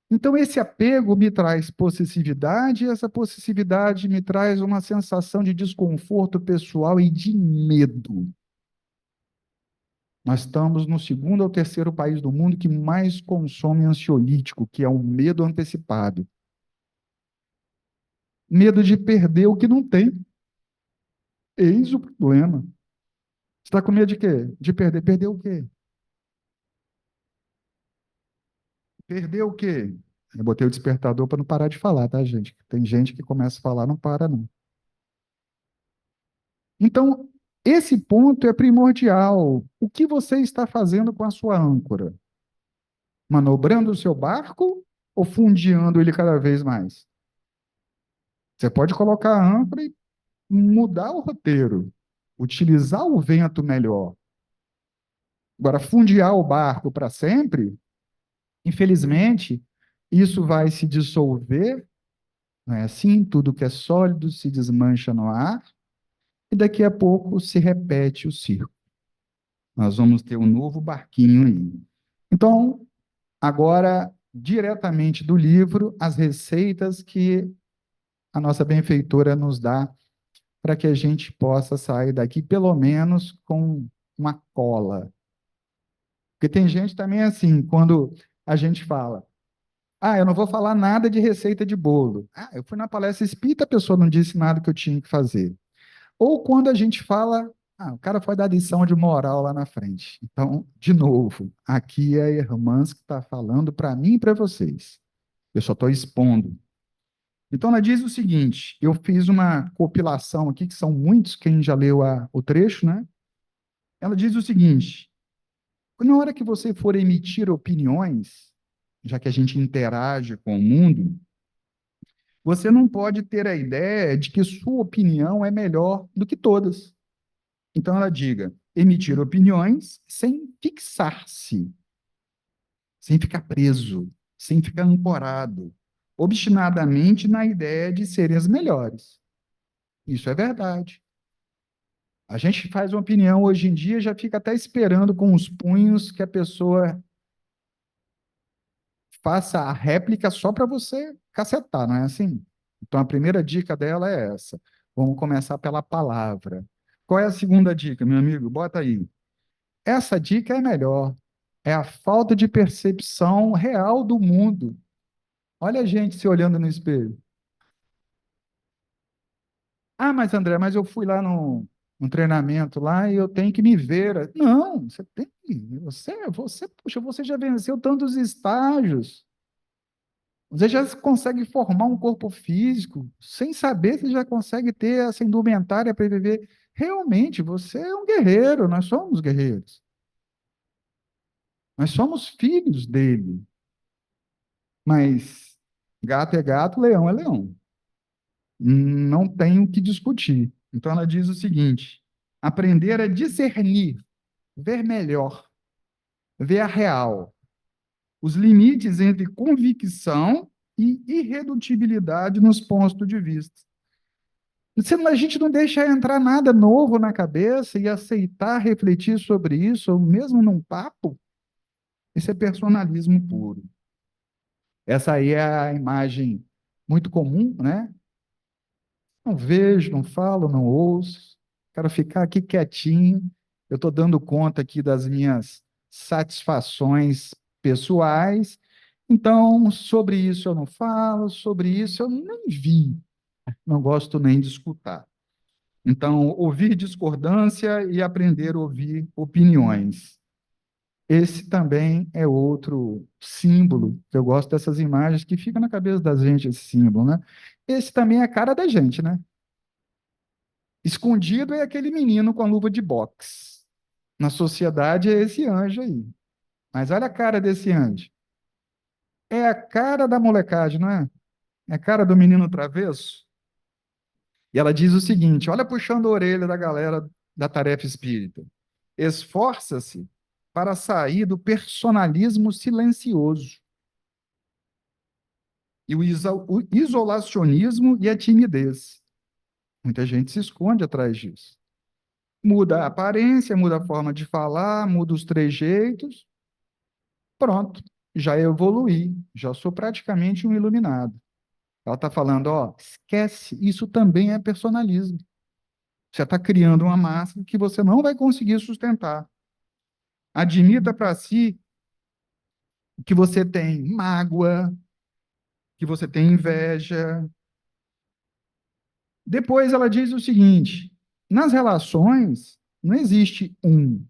Então, esse apego me traz possessividade, e essa possessividade me traz uma sensação de desconforto pessoal e de medo. Nós estamos no segundo ou terceiro país do mundo que mais consome ansiolítico, que é o medo antecipado. Medo de perder o que não tem. Eis o problema. Você está com medo de quê? De perder. Perder o quê? Perder o quê? Eu botei o despertador para não parar de falar, tá, gente? Tem gente que começa a falar, não para, não. Então, esse ponto é primordial. O que você está fazendo com a sua âncora? Manobrando o seu barco ou fundeando ele cada vez mais? Você pode colocar a âncora e mudar o roteiro, utilizar o vento melhor. Agora, fundear o barco para sempre, infelizmente, isso vai se dissolver, não é assim? Tudo que é sólido se desmancha no ar e daqui a pouco se repete o ciclo. Nós vamos ter um novo barquinho aí. Então, agora, diretamente do livro, as receitas que a nossa benfeitora nos dá para que a gente possa sair daqui, pelo menos, com uma cola. Porque tem gente também assim, quando a gente fala, eu não vou falar nada de receita de bolo. Eu fui na palestra espírita, a pessoa não disse nada que eu tinha que fazer. Ou quando a gente fala O cara foi dar lição de moral lá na frente. Então, de novo, aqui é a irmã que está falando para mim e para vocês. Eu só estou expondo. Então, ela diz o seguinte: eu fiz uma compilação aqui, que são muitos, quem já leu o trecho, né? Ela diz o seguinte: na hora que você for emitir opiniões, já que a gente interage com o mundo, você não pode ter a ideia de que sua opinião é melhor do que todas. Então, ela diga: emitir opiniões sem fixar-se, sem ficar preso, sem ficar ancorado, obstinadamente na ideia de serem as melhores. Isso é verdade. A gente faz uma opinião hoje em dia, já fica até esperando com os punhos que a pessoa faça a réplica só para você cacetar, não é assim? Então, a primeira dica dela é essa. Vamos começar pela palavra. Qual é a segunda dica, meu amigo? Bota aí. Essa dica é melhor. É a falta de percepção real do mundo. Olha a gente se olhando no espelho. Mas André, mas eu fui lá no treinamento lá e eu tenho que me ver. Não, você tem que. Puxa, você já venceu tantos estágios. Você já consegue formar um corpo físico, sem saber você já consegue ter essa indumentária para viver. Realmente, você é um guerreiro, nós somos guerreiros. Nós somos filhos dele. Mas gato é gato, leão é leão. Não tem o que discutir. Então ela diz o seguinte: aprender a discernir, ver melhor, ver a real, os limites entre convicção e irredutibilidade nos pontos de vista. A gente não deixa entrar nada novo na cabeça e aceitar refletir sobre isso, ou mesmo num papo, isso é personalismo puro. Essa aí é a imagem muito comum, né? Não vejo, não falo, não ouço, quero ficar aqui quietinho. Eu estou dando conta aqui das minhas satisfações pessoais. Então, sobre isso eu não falo, sobre isso eu nem vi, não gosto nem de escutar. Então, ouvir discordância e aprender a ouvir opiniões. Esse também é outro símbolo, que eu gosto dessas imagens que ficam na cabeça da gente, esse símbolo, né? Esse também é a cara da gente, né? Escondido é aquele menino com a luva de boxe. Na sociedade é esse anjo aí. Mas olha a cara desse anjo. É a cara da molecagem, não é? É a cara do menino travesso. E ela diz o seguinte: olha, puxando a orelha da galera da tarefa espírita. Esforça-se para sair do personalismo silencioso e o isolacionismo e a timidez. Muita gente se esconde atrás disso. Muda a aparência, muda a forma de falar, muda os trejeitos. Pronto, já evoluí, já sou praticamente um iluminado. Ela está falando, ó, esquece, isso também é personalismo. Você está criando uma massa que você não vai conseguir sustentar. Admita para si que você tem mágoa, que você tem inveja. Depois ela diz o seguinte: nas relações não existe um.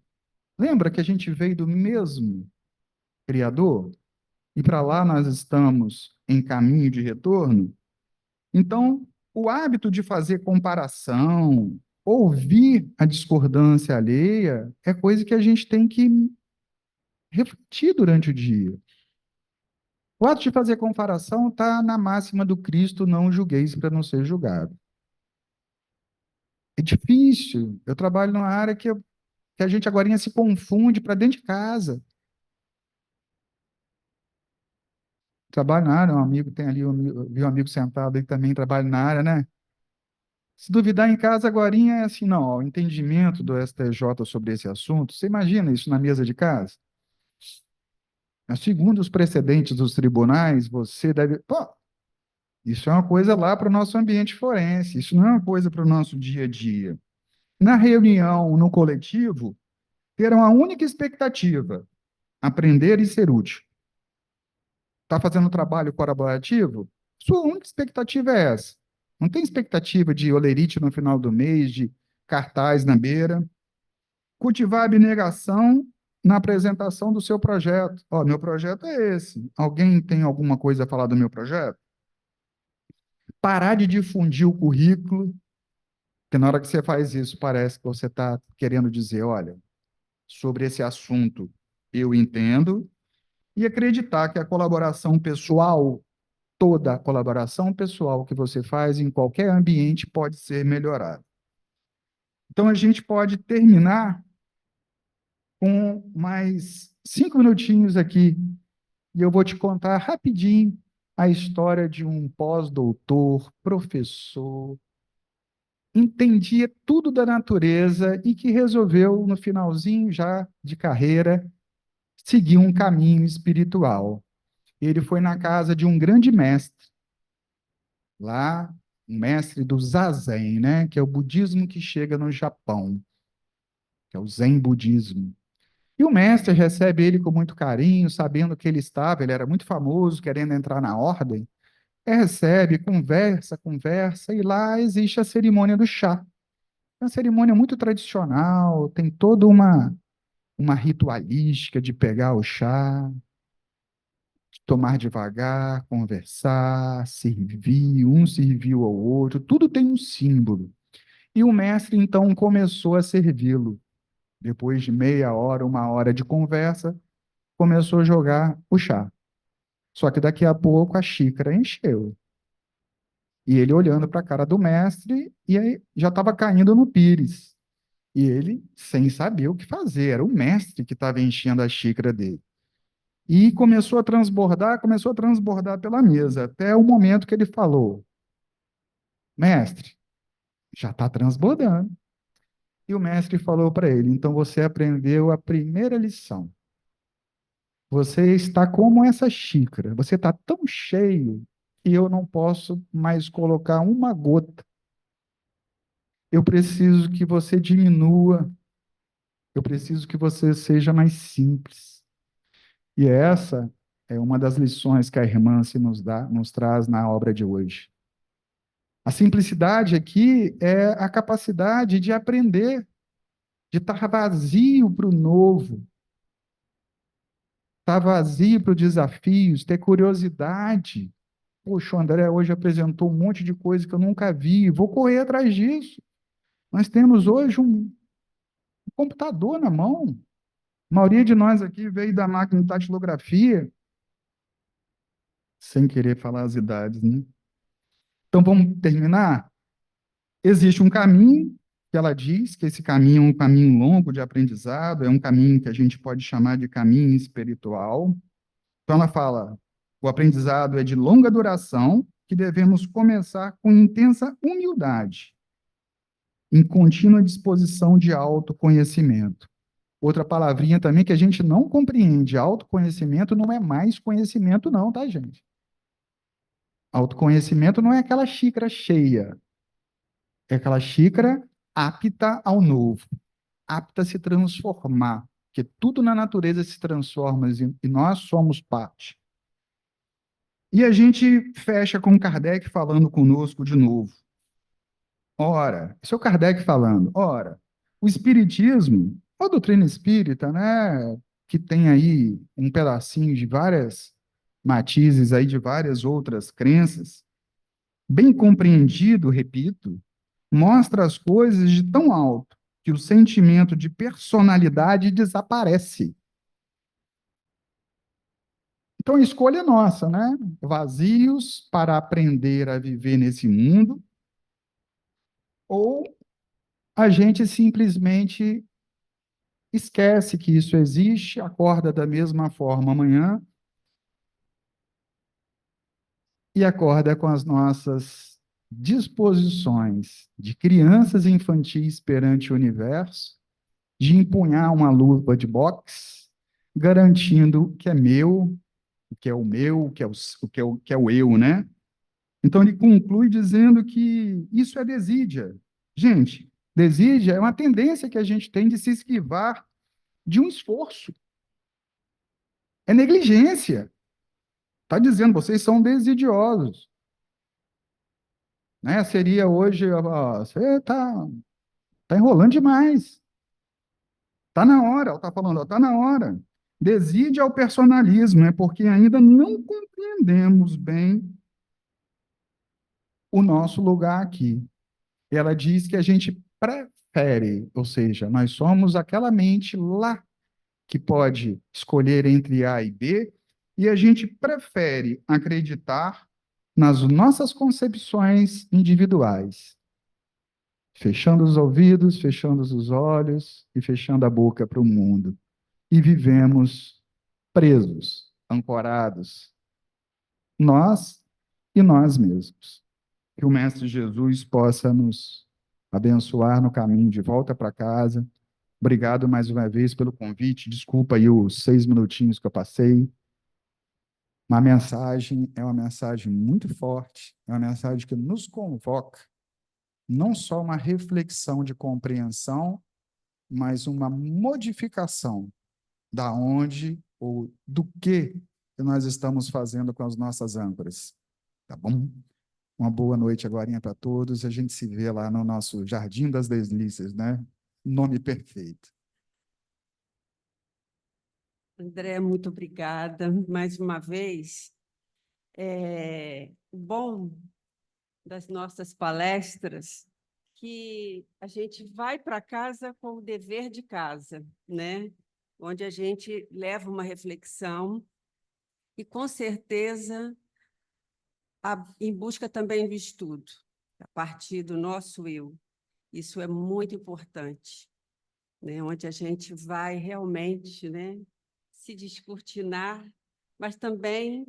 Lembra que a gente veio do mesmo Criador? E para lá nós estamos em caminho de retorno? Então, o hábito de fazer comparação, ouvir a discordância alheia, é coisa que a gente tem que refletir durante o dia. O ato de fazer comparação está na máxima do Cristo: não julgueis para não ser julgado. É difícil. Eu trabalho numa área que a gente agora se confunde para dentro de casa. Trabalho na área, um amigo tem ali, vi um amigo sentado aí que também trabalha na área, né? Se duvidar em casa agora é assim, não, ó, o entendimento do STJ sobre esse assunto, você imagina isso na mesa de casa? Mas, segundo os precedentes dos tribunais, você deve. Pô, isso é uma coisa lá para o nosso ambiente forense, isso não é uma coisa para o nosso dia a dia. Na reunião, no coletivo, ter uma única expectativa: aprender e ser útil. Está fazendo trabalho colaborativo? Sua única expectativa é essa. Não tem expectativa de olerite no final do mês, de cartaz na beira. Cultivar a abnegação na apresentação do seu projeto. Ó, meu projeto é esse. Alguém tem alguma coisa a falar do meu projeto? Parar de difundir o currículo, porque na hora que você faz isso, parece que você está querendo dizer, olha, sobre esse assunto eu entendo, e acreditar que a colaboração pessoal, toda a colaboração pessoal que você faz em qualquer ambiente pode ser melhorada. Então, a gente pode terminar com mais 5 minutinhos aqui, e eu vou te contar rapidinho a história de um pós-doutor, professor, entendia tudo da natureza e que resolveu, no finalzinho já de carreira, seguir um caminho espiritual. Ele foi na casa de um grande mestre, lá, um mestre do Zazen, né, que é o budismo que chega no Japão, que é o Zen budismo. E o mestre recebe ele com muito carinho, sabendo que ele era muito famoso, querendo entrar na ordem. Recebe, conversa, conversa, e lá existe a cerimônia do chá. É uma cerimônia muito tradicional, tem toda uma ritualística de pegar o chá, de tomar devagar, conversar, servir, um serviu ao outro, tudo tem um símbolo. E o mestre então começou a servi-lo. Depois de meia hora, 1 hora de conversa, começou a jogar o chá. Só que daqui a pouco a xícara encheu. E ele olhando para a cara do mestre, e aí já estava caindo no pires. E ele, sem saber o que fazer, era o mestre que estava enchendo a xícara dele. E começou a transbordar pela mesa, até o momento que ele falou: Mestre, já está transbordando. E o mestre falou para ele: Então você aprendeu a primeira lição. Você está como essa xícara, você está tão cheio que eu não posso mais colocar uma gota. Eu preciso que você diminua, eu preciso que você seja mais simples. E essa é uma das lições que a irmã se nos traz na obra de hoje. A simplicidade aqui é a capacidade de aprender, de estar vazio para o novo, estar vazio para os desafios, ter curiosidade. Poxa, o André hoje apresentou um monte de coisa que eu nunca vi, vou correr atrás disso. Nós temos hoje um computador na mão. A maioria de nós aqui veio da máquina de datilografia, sem querer falar as idades, né? Então vamos terminar? Existe um caminho, que ela diz que esse caminho é um caminho longo de aprendizado, é um caminho que a gente pode chamar de caminho espiritual. Então ela fala, o aprendizado é de longa duração, que devemos começar com intensa humildade, em contínua disposição de autoconhecimento. Outra palavrinha também que a gente não compreende, autoconhecimento não é mais conhecimento não, tá, gente? Autoconhecimento não é aquela xícara cheia, é aquela xícara apta ao novo, apta a se transformar, porque tudo na natureza se transforma e nós somos parte. E a gente fecha com Kardec falando conosco de novo. Ora, esse é o Kardec falando, ora, o Espiritismo, a doutrina espírita, né, que tem aí um pedacinho de várias matizes aí de várias outras crenças, bem compreendido, repito, mostra as coisas de tão alto que o sentimento de personalidade desaparece. Então a escolha é nossa, né? Vazios para aprender a viver nesse mundo, ou a gente simplesmente esquece que isso existe, acorda da mesma forma amanhã e acorda com as nossas disposições de crianças infantis perante o universo, de empunhar uma luva de boxe, garantindo o que é meu, o que é o meu, o que é o eu, né? Então ele conclui dizendo que isso é desídia. Gente, desídia é uma tendência que a gente tem de se esquivar de um esforço. É negligência. Está dizendo, vocês são desidiosos. Né? Seria hoje, ó, você está enrolando demais. Está na hora, ela está falando, está na hora. Deside ao personalismo, é porque ainda não compreendemos bem o nosso lugar aqui. Ela diz que a gente prefere, ou seja, nós somos aquela mente lá que pode escolher entre A e B, e a gente prefere acreditar nas nossas concepções individuais, fechando os ouvidos, fechando os olhos e fechando a boca para o mundo. E vivemos presos, ancorados, nós e nós mesmos. Que o Mestre Jesus possa nos abençoar no caminho de volta para casa. Obrigado mais uma vez pelo convite. Desculpa aí os 6 minutinhos que eu passei. Uma mensagem é uma mensagem muito forte, é uma mensagem que nos convoca, não só uma reflexão de compreensão, mas uma modificação da onde ou do que nós estamos fazendo com as nossas âncoras. Tá bom? Uma boa noite agora para todos. A gente se vê lá no nosso Jardim das Delícias, né? Nome perfeito. André, muito obrigada mais uma vez. O bom das nossas palestras que a gente vai para casa com o dever de casa, né? Onde a gente leva uma reflexão e, com certeza, em busca também do estudo, a partir do nosso eu. Isso é muito importante, né? Onde a gente vai realmente, né, se descortinar, mas também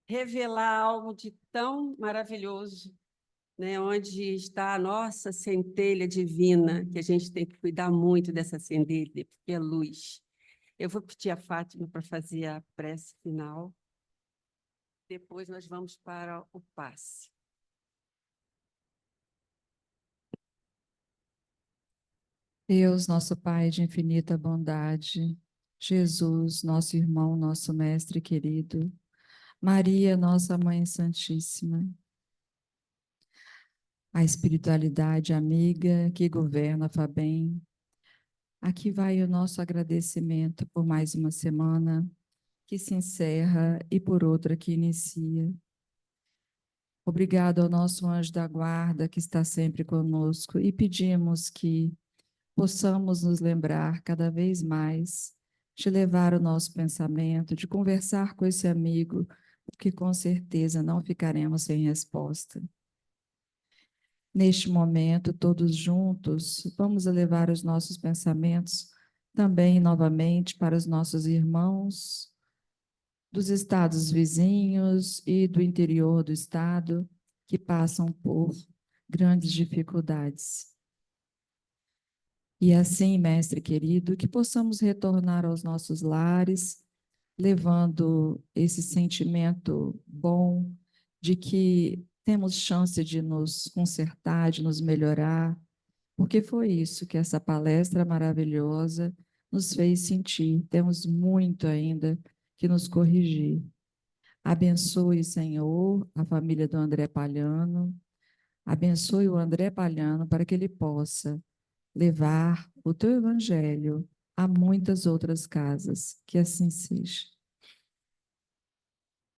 revelar algo de tão maravilhoso, né? Onde está a nossa centelha divina, que a gente tem que cuidar muito dessa centelha, porque é luz. Eu vou pedir a Fátima para fazer a prece final. Depois nós vamos para o passe. Deus, nosso Pai de infinita bondade, Jesus, nosso irmão, nosso mestre querido, Maria, nossa Mãe Santíssima, a espiritualidade amiga que governa a Fabem, aqui vai o nosso agradecimento por mais uma semana que se encerra e por outra que inicia. Obrigado ao nosso anjo da guarda que está sempre conosco e pedimos que possamos nos lembrar cada vez mais de levar o nosso pensamento, de conversar com esse amigo, porque com certeza não ficaremos sem resposta. Neste momento, todos juntos, vamos elevar os nossos pensamentos também novamente para os nossos irmãos dos estados vizinhos e do interior do estado que passam por grandes dificuldades. E assim, mestre querido, que possamos retornar aos nossos lares, levando esse sentimento bom de que temos chance de nos consertar, de nos melhorar, porque foi isso que essa palestra maravilhosa nos fez sentir. Temos muito ainda que nos corrigir. Abençoe, Senhor, a família do André Palhano, abençoe o André Palhano para que ele possa levar o teu evangelho a muitas outras casas, que assim seja.